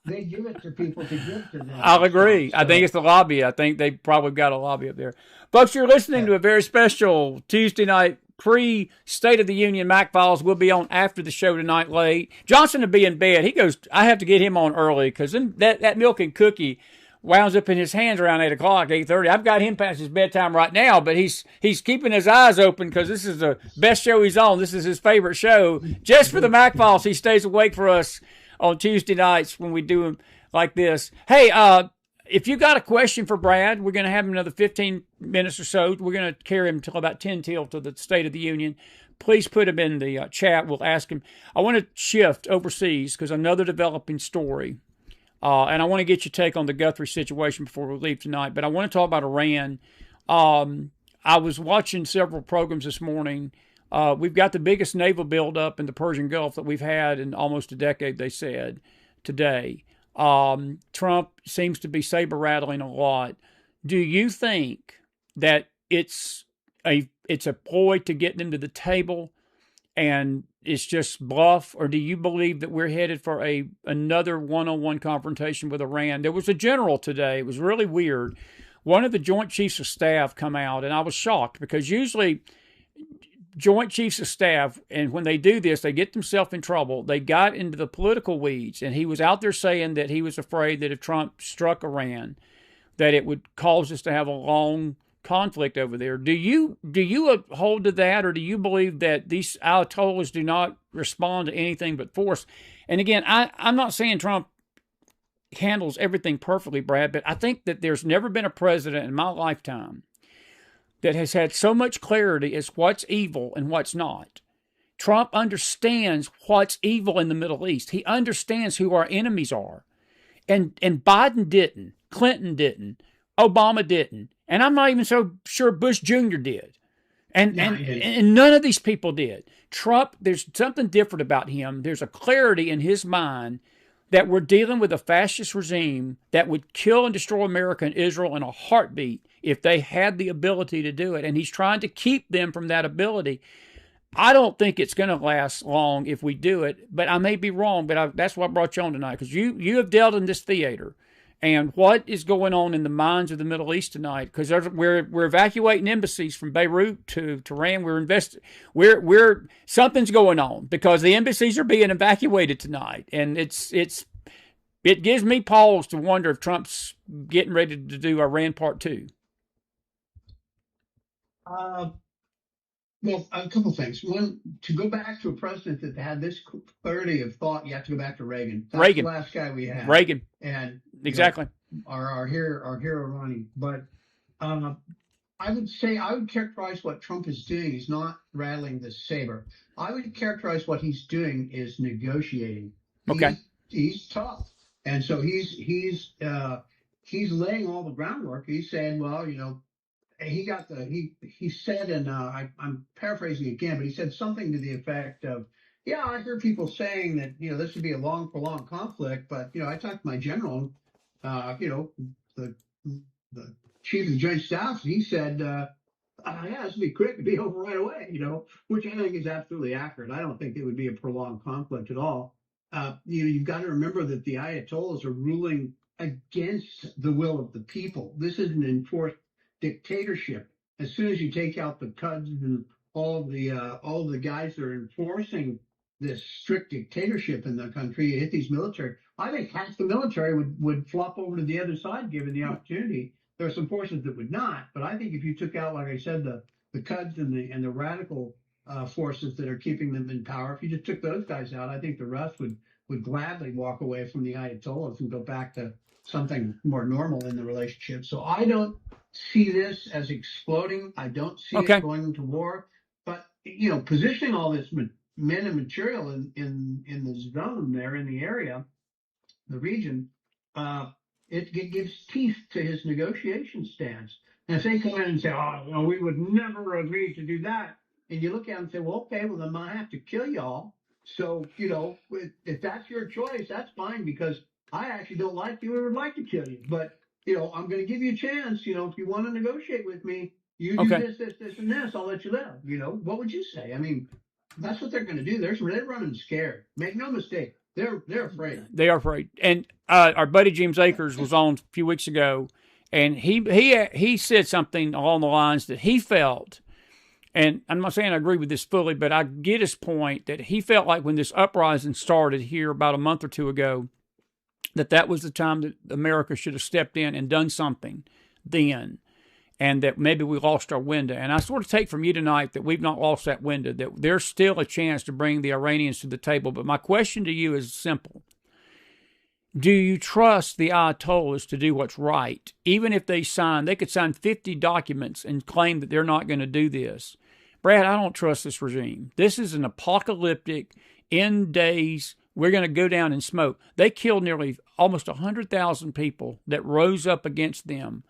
B: they give it to people to give to them.
A: I'll agree.
B: So,
A: I think it's the lobby. I think they probably got a lobby up there. Folks, you're listening to a very special Tuesday night pre-State of the Union Mac Files. We'll be on after the show tonight late. Johnson will be in bed. He goes, I have to get him on early because that milk and cookie wounds up in his hands around 8 o'clock, 8:30. I've got him past his bedtime right now, but he's keeping his eyes open because this is the best show he's on. This is his favorite show. Just for the Mac Files, he stays awake for us on Tuesday nights when we do them like this. Hey, if you got a question for Brad, we're going to have him another 15 minutes or so. We're going to carry him until about 10 till to the State of the Union. Please put him in the chat. We'll ask him. I want to shift overseas because another developing story. And I want to get your take on the Guthrie situation before we leave tonight. But I want to talk about Iran. I was watching several programs this morning. We've got the biggest naval buildup in the Persian Gulf that we've had in almost a decade, they said, today. Trump seems to be saber-rattling a lot. Do you think that it's a ploy to get them to the table and it's just bluff, or do you believe that we're headed for another one-on-one confrontation with Iran? There was a general today. It was really weird. One of the Joint Chiefs of Staff come out, and I was shocked because usually Joint Chiefs of Staff, and when they do this, they get themselves in trouble. They got into the political weeds, and he was out there saying that he was afraid that if Trump struck Iran, that it would cause us to have a long conflict over there. Do you hold to that, or do you believe that these Ayatollahs do not respond to anything but force? And again, I'm not saying Trump handles everything perfectly, Brad, but I think that there's never been a president in my lifetime that has had so much clarity as what's evil and what's not. Trump understands what's evil in the Middle East. He understands who our enemies are. And Biden didn't. Clinton didn't. Obama didn't. And I'm not even so sure Bush Jr. did. And none of these people did. Trump, there's something different about him. There's a clarity in his mind that we're dealing with a fascist regime that would kill and destroy America and Israel in a heartbeat if they had the ability to do it. And he's trying to keep them from that ability. I don't think it's going to last long if we do it, but I may be wrong. But that's what brought you on tonight, because you have dealt in this theater. And what is going on in the minds of the Middle East tonight? Because we're evacuating embassies from Beirut to Tehran. We're something's going on because the embassies are being evacuated tonight, and it gives me pause to wonder if Trump's getting ready to do Iran Part 2.
B: Well, a couple things. One, to go back to a president that had this clarity of thought, you have to go back to Reagan. That's the last guy we had.
A: Reagan.
B: And
A: exactly.
B: Our hero Ronnie. But I would say I would characterize what Trump is doing. He's not rattling the saber. I would characterize what he's doing is negotiating.
A: Okay.
B: He's tough, and so he's laying all the groundwork. He's saying, well, he said, and I'm paraphrasing again, but he said something to the effect of, "Yeah, I heard people saying that this would be a long, prolonged conflict, but I talked to my general, the the chief of the joint staff, and he said, yeah, this would be quick, it'd be over right away, which I think is absolutely accurate. I don't think it would be a prolonged conflict at all. You've got to remember that the Ayatollahs are ruling against the will of the people. This is an enforced dictatorship. As soon as you take out the Cuds and all the guys that are enforcing this strict dictatorship in the country, you hit these military. I think half the military would flop over to the other side given the opportunity. There are some forces that would not, but I think if you took out, like I said, the Cuds and the radical forces that are keeping them in power, if you just took those guys out, I think the rest would gladly walk away from the Ayatollahs and go back to something more normal in the relationship. So I don't see this as exploding. I don't see
A: Okay.
B: it going into war. But positioning all this men and material in the zone there in the area, the region, uh, it gives teeth to his negotiation stance. And if they come in and say, "Oh, no, we would never agree to do that," and you look at them and say, "Well, okay, well then I have to kill y'all." So if that's your choice, that's fine because I actually don't like you and would like to kill you. But I'm going to give you a chance. If you want to negotiate with me, you do
A: Okay.
B: this, and this. I'll let you live. What would you say? I mean, that's what they're going to do. They're running scared. Make no mistake. They're afraid.
A: They are afraid. And our buddy James Akers was on a few weeks ago, and he said something along the lines that he felt, and I'm not saying I agree with this fully, but I get his point that he felt like when this uprising started here about a month or two ago, that was the time that America should have stepped in and done something then, and that maybe we lost our window. And I sort of take from you tonight that we've not lost that window, that there's still a chance to bring the Iranians to the table. But my question to you is simple. Do you trust the Ayatollahs to do what's right? Even if they could sign 50 documents and claim that they're not going to do this. Brad, I don't trust this regime. This is an apocalyptic, end days, we're going to go down in smoke. They killed nearly almost 100,000 people that rose up against them.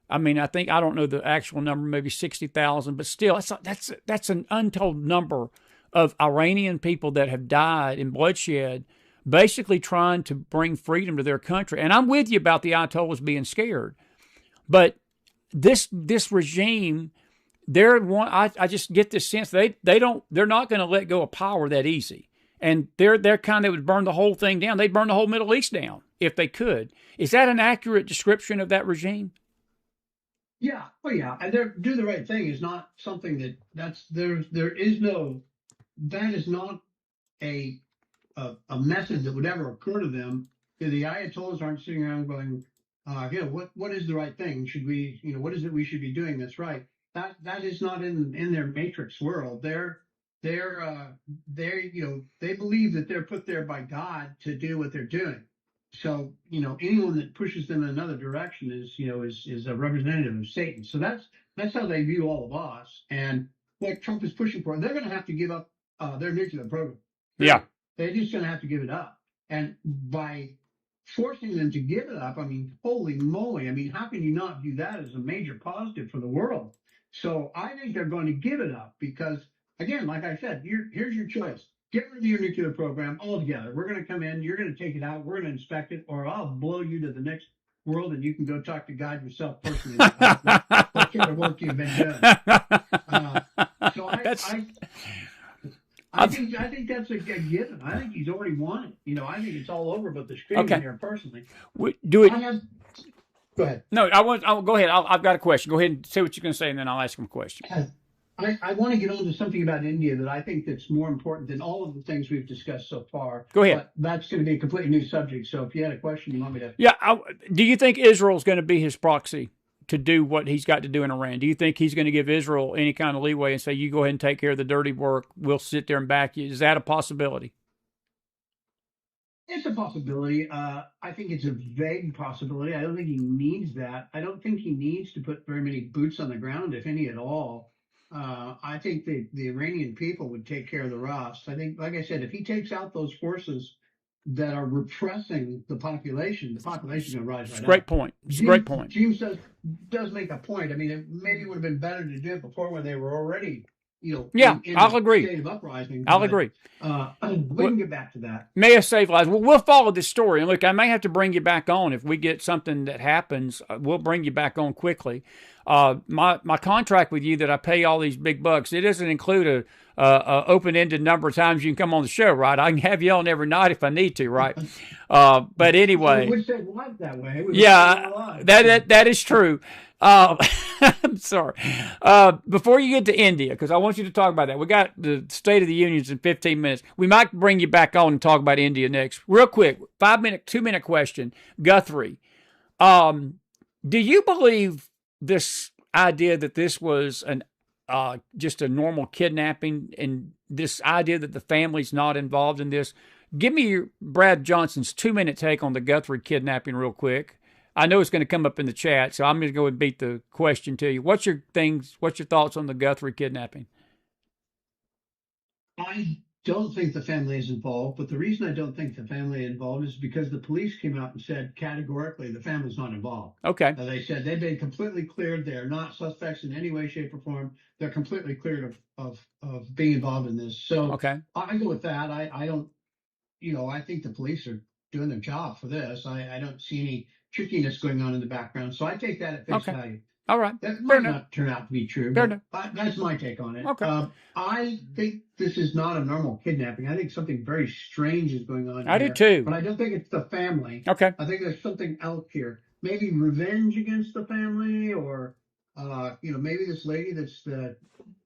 A: I mean, I don't know the actual number, maybe 60,000, but still, that's an untold number of Iranian people that have died in bloodshed, basically trying to bring freedom to their country. And I'm with you about the Ayatollahs being scared, but this regime, I just get this sense they're not going to let go of power that easy, and they're kind of would burn the whole thing down. They'd burn the whole Middle East down if they could. Is that an accurate description of that regime?
B: Yeah, oh yeah, and do the right thing is not something there is no that is not a a method that would ever occur to them. The Ayatollahs aren't sitting around going, what is the right thing? Should we, what is it we should be doing that's right? That is not in their matrix world. They believe that they're put there by God to do what they're doing. So anyone that pushes them in another direction is a representative of Satan. So that's how they view all of us. And what Trump is pushing for, they're going to have to give up their nuclear program.
A: Yeah.
B: They're just going to have to give it up. And by forcing them to give it up, I mean, holy moly. I mean, how can you not view that as a major positive for the world? So I think they're going to give it up because, again, like I said, here's your choice. Get rid of your nuclear program altogether. We're going to come in, you're going to take it out, we're going to inspect it, or I'll blow you to the next world and you can go talk to God yourself personally. What sort of work you've been doing. I think that's a given. I think he's already won it. I think it's all over, but the screen here personally.
A: Do it.
B: Go ahead.
A: No, I'll go ahead. I've got a question. Go ahead and say what you're going to say, and then I'll ask him a question.
B: I want to get on to something about India that I think that's more important than all of the things we've discussed so far.
A: Go ahead.
B: But that's going to be a completely new subject. So if you had a question, you want me to?
A: Yeah. Do you think Israel's going to be his proxy to do what he's got to do in Iran? Do you think he's going to give Israel any kind of leeway and say, you go ahead and take care of the dirty work, we'll sit there and back you? Is that a possibility?
B: It's a possibility. I think it's a vague possibility. I don't think he needs that. I don't think he needs to put very many boots on the ground, if any at all. I think the Iranian people would take care of the rest. I think, like I said, if he takes out those forces that are repressing the population is going to rise
A: It's
B: right
A: a great
B: up.
A: point. It's a great point.
B: James does make a point. I mean, it maybe would have been better to do it before when they were already,
A: Yeah,
B: in
A: I'll
B: a
A: agree.
B: state of uprising.
A: I'll
B: But
A: agree.
B: we can get back to that.
A: May have saved lives. Well, we'll follow this story. And look, I may have to bring you back on if we get something that happens. We'll bring you back on quickly. My contract with you that I pay all these big bucks, it doesn't include a open ended number of times you can come on the show, right? I can have you on every night if I need to, right? But anyway,
B: We would say life that way.
A: yeah, that is true. I'm sorry. Before you get to India, because I want you to talk about that, we got the State of the Unions in 15 minutes. We might bring you back on and talk about India next. Real quick, 5-minute, 2-minute question. Guthrie, do you believe this idea that this was an just a normal kidnapping, and this idea that the family's not involved in this? Give me Brad Johnson's 2-minute take on the Guthrie kidnapping real quick. I know it's going to come up in the chat, so I'm going to go and beat the question to you. What's your thoughts on the Guthrie kidnapping?
B: I don't think the family is involved, but the reason I don't think the family is involved is because the police came out and said categorically the family's not involved.
A: Okay.
B: They said they've been completely cleared. They're not suspects in any way, shape, or form. They're completely cleared of being involved in this. So
A: Okay.
B: I go with that. I don't, I think the police are doing their job for this. I don't see any trickiness going on in the background. So I take that at face value.
A: All right.
B: That might not turn out to be true, but that's my take on it.
A: Okay.
B: I think this is not a normal kidnapping. I think something very strange is going on
A: I
B: here.
A: do too.
B: But I don't think it's the family.
A: Okay.
B: I think there's something else here. Maybe revenge against the family, or maybe this lady that's the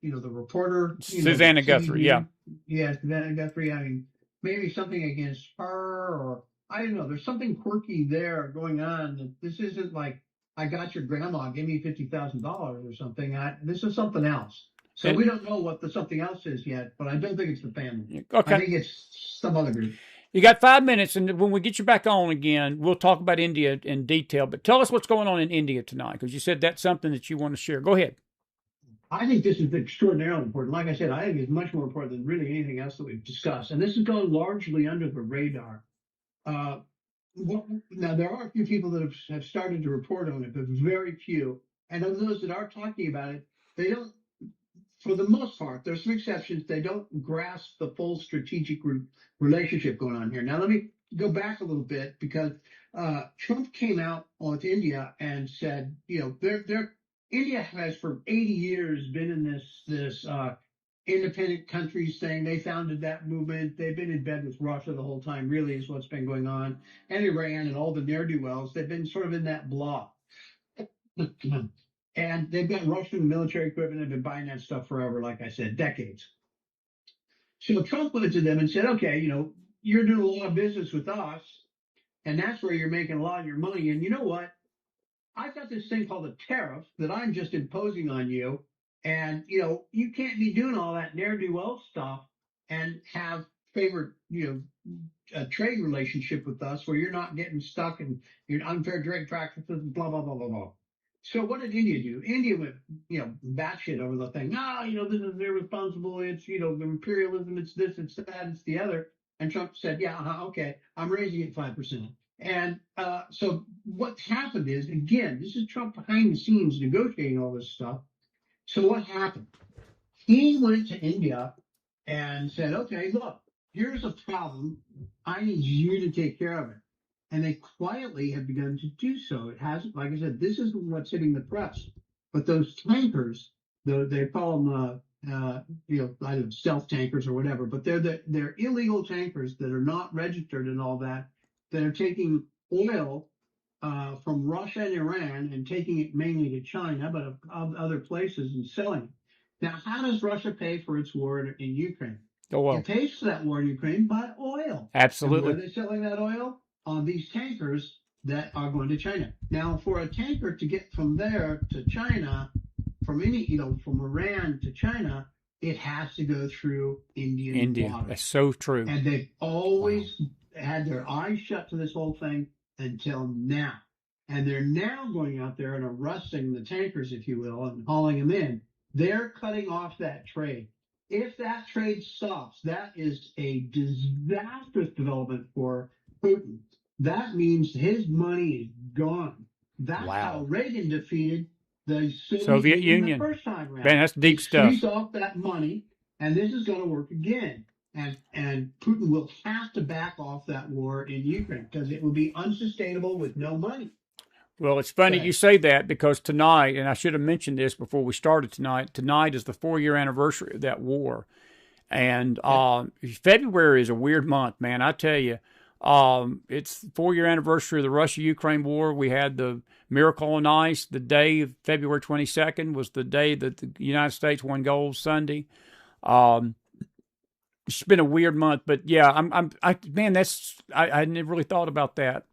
B: reporter,
A: Susanna Guthrie. Yeah.
B: Yeah, Susanna Guthrie. I mean, maybe something against her, or I don't know. There's something quirky there going on. That this isn't like I got your grandma, give me $50,000 or something. This is something else. So we don't know what the something else is yet, but I don't think it's the family.
A: Okay.
B: I think it's some other group.
A: You got 5 minutes, and when we get you back on again, we'll talk about India in detail. But tell us what's going on in India tonight, because you said that's something that you want to share. Go ahead.
B: I think this is extraordinarily important. Like I said, I think it's much more important than really anything else that we've discussed. And this has gone largely under the radar. Now, there are a few people that have started to report on it, but very few. And of those that are talking about it, they don't, for the most part, there's some exceptions, they don't grasp the full strategic relationship going on here. Now, let me go back a little bit, because Trump came out with India and said, India has for 80 years been in this independent countries thing. They founded that movement. They've been in bed with Russia the whole time, really, is what's been going on. And Iran and all the ne'er-do-wells, they've been sort of in that block. And they've got Russian military equipment. They've been buying that stuff forever, like I said, decades. So Trump went to them and said, okay, you're doing a lot of business with us, and that's where you're making a lot of your money. And you know what? I've got this thing called a tariff that I'm just imposing on you. And, you can't be doing all that ne'er-do-well stuff and have favored, a trade relationship with us where you're not getting stuck in your unfair trade practices, blah, blah, blah, blah, blah. So what did India do? India went, batshit over the thing. This is irresponsible. It's, imperialism. It's this, it's that, it's the other. And Trump said, yeah, okay, I'm raising it 5%. And so what happened is, again, this is Trump behind the scenes negotiating all this stuff. So what happened? He went to India and said, okay, look, here's a problem. I need you to take care of it. And they quietly have begun to do so. It hasn't, like I said, this is what's hitting the press. But those tankers, they call them, either stealth tankers or whatever, but they're illegal tankers that are not registered and all that are taking oil from Russia and Iran and taking it mainly to China, but of other places, and selling it. Now, how does Russia pay for its war in Ukraine?
A: Well.
B: It pays for that war in Ukraine by oil.
A: Absolutely.
B: And where are they selling that oil? On these tankers that are going to China. Now, for a tanker to get from there to China, from Iran to China, it has to go through Indian water.
A: That's so true.
B: And they've always had their eyes shut to this whole thing until now. And they're now going out there and arresting the tankers, if you will, and hauling them in. They're cutting off that trade. If that trade stops, that is a disastrous development for Putin. That means his money is gone. That's how
A: Wow.
B: Reagan defeated the
A: Soviet
B: Union the
A: Union.
B: first time around.
A: Man, that's deep stuff.
B: Squeeze off that money, and this is going to work again. And Putin will have to back off that war in Ukraine because it will be unsustainable with no money.
A: Well, it's funny
B: Okay.
A: you say that because tonight, and I should have mentioned this before we started tonight is the 4-year anniversary of that war. And February is a weird month, man. I tell you, it's the 4-year anniversary of the Russia-Ukraine war. We had the Miracle on Ice. The day of February 22nd was the day that the United States won gold Sunday. It's been a weird month, but yeah, I never really thought about that.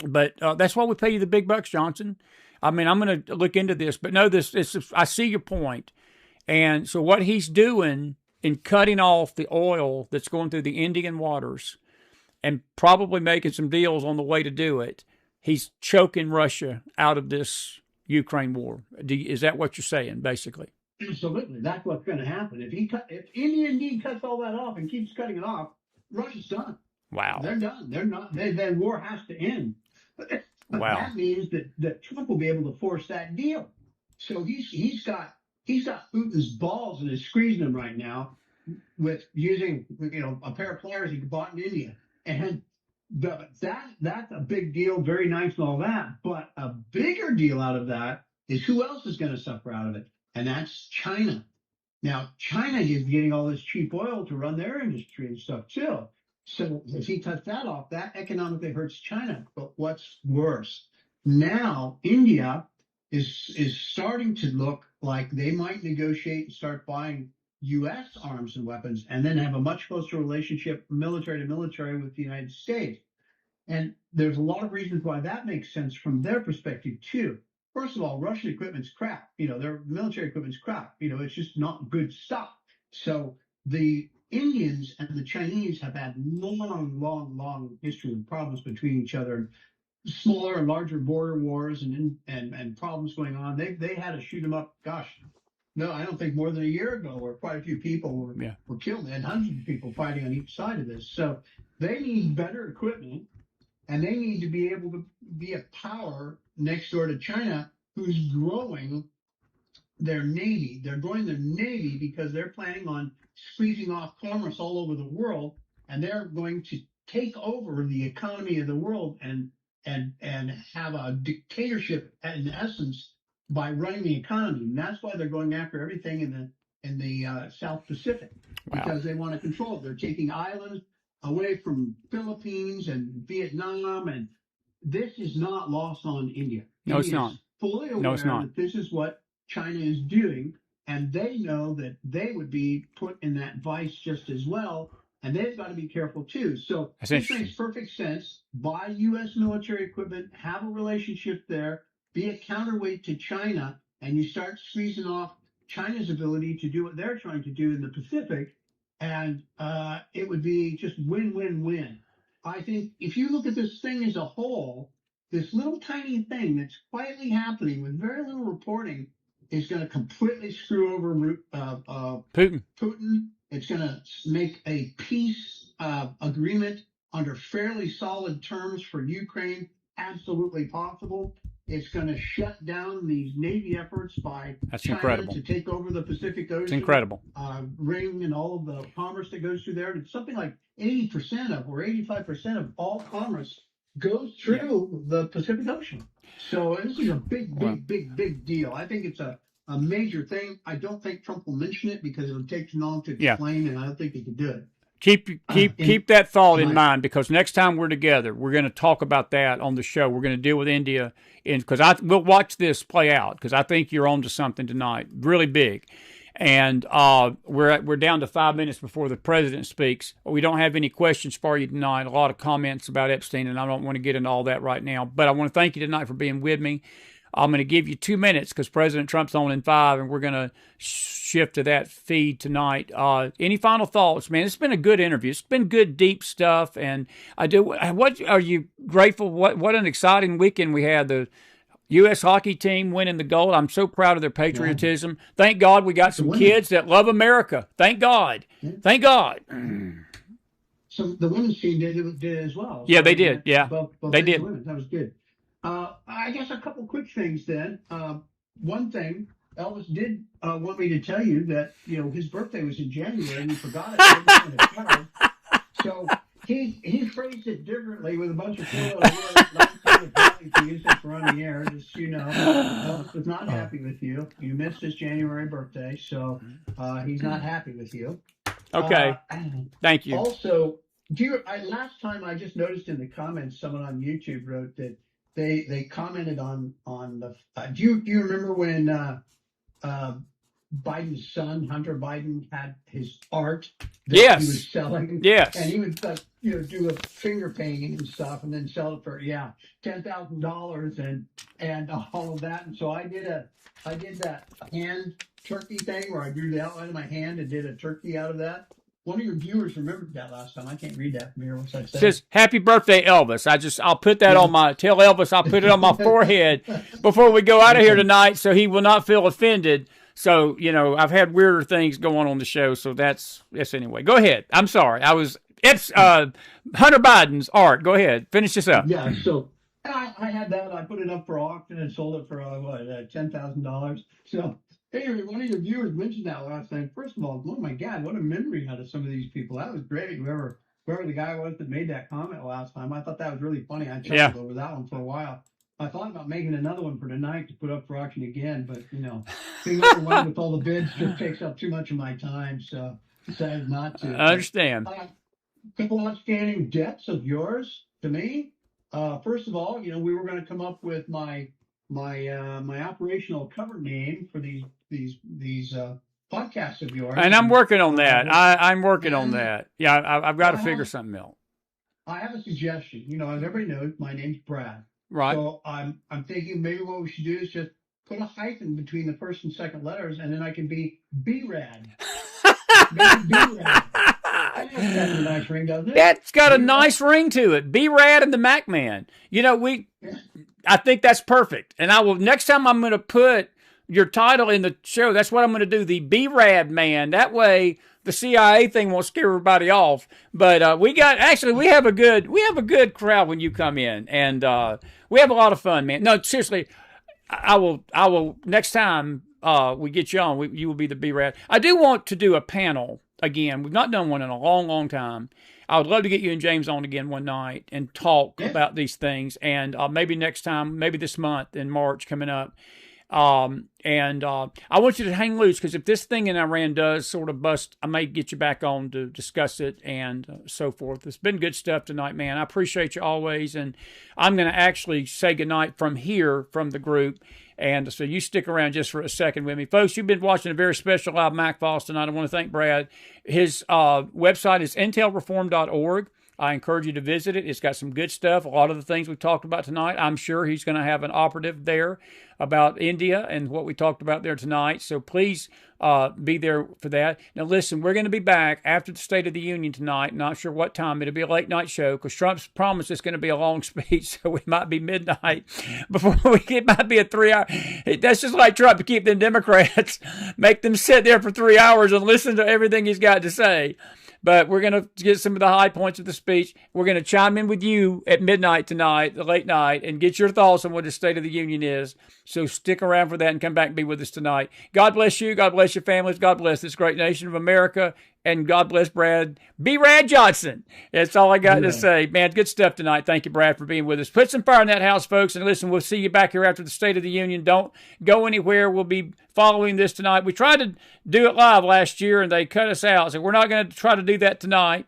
A: But that's why we pay you the big bucks, Johnson. I mean, I'm going to look into this, but no, I see your point. And so what he's doing in cutting off the oil that's going through the Indian waters and probably making some deals on the way to do it, he's choking Russia out of this Ukraine war. Is that what you're saying, basically?
B: Absolutely, that's what's going to happen. If India indeed cuts all that off and keeps cutting it off, Russia's done.
A: Wow.
B: They're done. They're not. That war has to end. But
A: Wow.
B: that means that Trump will be able to force that deal. So he's got Putin's balls and is squeezing them right now with using a pair of pliers he bought in India, and that's a big deal, very nice and all that. But a bigger deal out of that is who else is going to suffer out of it, and that's China. Now China is getting all this cheap oil to run their industry and stuff too. So if he cuts that off, that economically hurts China. But what's worse, now India is starting to look like they might negotiate and start buying U.S. arms and weapons, and then have a much closer relationship, military to military, with the United States. And there's a lot of reasons why that makes sense from their perspective too. First of all, Russian equipment's crap. Their military equipment's crap. It's just not good stuff. So the Indians and the Chinese have had long history of problems between each other, smaller and larger border wars and problems going on. They had to shoot them up. Gosh, no, I don't think more than a year ago, where quite a few people were killed, and hundreds of people fighting on each side of this. So they need better equipment, and they need to be able to be a power next door to China, who's growing their navy. They're growing their navy because they're planning on squeezing off commerce all over the world, and they're going to take over the economy of the world and have a dictatorship in essence by running the economy. And that's why they're going after everything in the South Pacific, because they want to control it. They're taking islands away from Philippines and Vietnam, and this is not lost on India.
A: No, it's not.
B: Is fully aware that this is what China is doing, and they know that they would be put in that vice just as well, and they've got to be careful too. So this makes perfect sense. Buy U.S. military equipment, have a relationship there, be a counterweight to China, and you start squeezing off China's ability to do what they're trying to do in the Pacific, and it would be just win-win-win. I think if you look at this thing as a whole, this little tiny thing that's quietly happening with very little reporting is going to completely screw over Putin. It's going to make a peace agreement under fairly solid terms for Ukraine absolutely possible. It's going to shut down these Navy efforts by China to take over the Pacific Ocean.
A: It's incredible.
B: Ring and all of the commerce that goes through there. It's something like 80% or 85% of all commerce goes through the Pacific Ocean. So this is a big deal. I think it's a major thing. I don't think Trump will mention it because it would take too long to explain, and I don't think he can do it.
A: Keep that thought in mind, because next time we're together, we're going to talk about that on the show. We're going to deal with India, because we'll watch this play out, because I think you're on to something tonight, really big. And we're down to 5 minutes before the president speaks. We don't have any questions for you tonight. A lot of comments about Epstein, and I don't want to get into all that right now. But I want to thank you tonight for being with me. I'm going to give you 2 minutes because President Trump's on in 5, and we're going to shift to that feed tonight. Any final thoughts, man? It's been a good interview. It's been good, deep stuff. And what are you grateful? What an exciting weekend we had. The U.S. hockey team winning the gold. I'm so proud of their patriotism. Yeah. Thank God we got some kids that love America. Thank God. Yeah. Thank God.
B: So the women's team did as well.
A: Yeah,
B: so
A: they did. Yeah,
B: both
A: they did.
B: Women. That was good. I guess a couple quick things then. One thing, Elvis did want me to tell you that his birthday was in January and he forgot it. So he phrased it differently with a bunch of words. To use it for on the air, just Elvis was not happy with you. You missed his January birthday, so he's not happy with you.
A: Okay. Thank you.
B: Also, last time I just noticed in the comments, someone on YouTube wrote that they commented on the. Do you remember when Biden's son, Hunter Biden, had his art that he was selling?
A: Yes.
B: And he would do a finger painting and stuff, and then sell it for $10,000 and all of that. And so I did that hand turkey thing where I drew the outline of my hand and did a turkey out of that. One of your viewers remembered that last time. I can't read that from here. What's that say? It says,
A: "Happy birthday, Elvis." I'll put that on tell Elvis I'll put it on my forehead before we go out of here tonight, so he will not feel offended. So, I've had weirder things going on the show, so that's anyway. Go ahead. I'm sorry. It's Hunter Biden's art. Go ahead. Finish this up.
B: Yeah, so I had that. I put it up for auction and sold it for, $10,000. So, anyway, one of your viewers mentioned that last time. First of all, oh my God, what a memory out of some of these people. That was great. Whoever the guy was that made that comment last time, I thought that was really funny. I chuckled over that one for a while. I thought about making another one for tonight to put up for auction again, but, being overwhelmed with all the bids just takes up too much of my time, so decided not to.
A: I understand.
B: A couple outstanding debts of yours to me. First of all, we were going to come up with my operational cover name for these podcasts of yours.
A: And I'm working on that. I'm working on that. Yeah, I've got to figure something out.
B: I have a suggestion. As everybody knows, my name's Brad.
A: Right.
B: So I'm thinking maybe what we should do is just put a hyphen between the first and second letters, and then I can be B-Rad. Maybe B-Rad. That's a nice ring, doesn't it?
A: That's got a nice ring to it. B-Rad and the Mac Man. I think that's perfect. And next time I'm going to put your title in the show, that's what I'm going to do, the B-Rad Man. That way the CIA thing won't scare everybody off. But we have a good crowd when you come in, and we have a lot of fun, man. No, seriously, I will next time we get you on, you will be the B-Rad. I do want to do a panel again. We've not done one in a long, long time. I would love to get you and James on again one night and talk about these things, and maybe next time, maybe this month in March coming up. And I want you to hang loose, because if this thing in Iran does sort of bust, I may get you back on to discuss it and so forth. It's been good stuff tonight, man. I appreciate you always, and I'm going to actually say goodnight from here, from the group. And so you stick around just for a second with me. Folks, you've been watching a very special live Mac Files tonight. I want to thank Brad. His website is intelreform.org. I encourage you to visit it. It's got some good stuff. A lot of the things we talked about tonight. I'm sure he's going to have an operative there about India and what we talked about there tonight. So please be there for that. Now listen, we're going to be back after the State of the Union tonight. Not sure what time. It'll be a late night show because Trump's promised it's going to be a long speech, so it might be midnight before it might be a 3 hour. That's just like Trump, to keep them Democrats, make them sit there for 3 hours and listen to everything he's got to say. But we're going to get some of the high points of the speech. We're going to chime in with you at midnight tonight, the late night, and get your thoughts on what the State of the Union is. So stick around for that and come back and be with us tonight. God bless you. God bless your families. God bless this great nation of America. And God bless Brad B-Rad Johnson. That's all I got to say. Man, good stuff tonight. Thank you, Brad, for being with us. Put some fire in that house, folks. And listen, we'll see you back here after the State of the Union. Don't go anywhere. We'll be following this tonight. We tried to do it live last year, and they cut us out. So we're not going to try to do that tonight.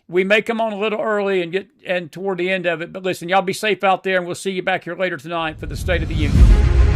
A: We may come on a little early and toward the end of it. But listen, y'all be safe out there, and we'll see you back here later tonight for the State of the Union.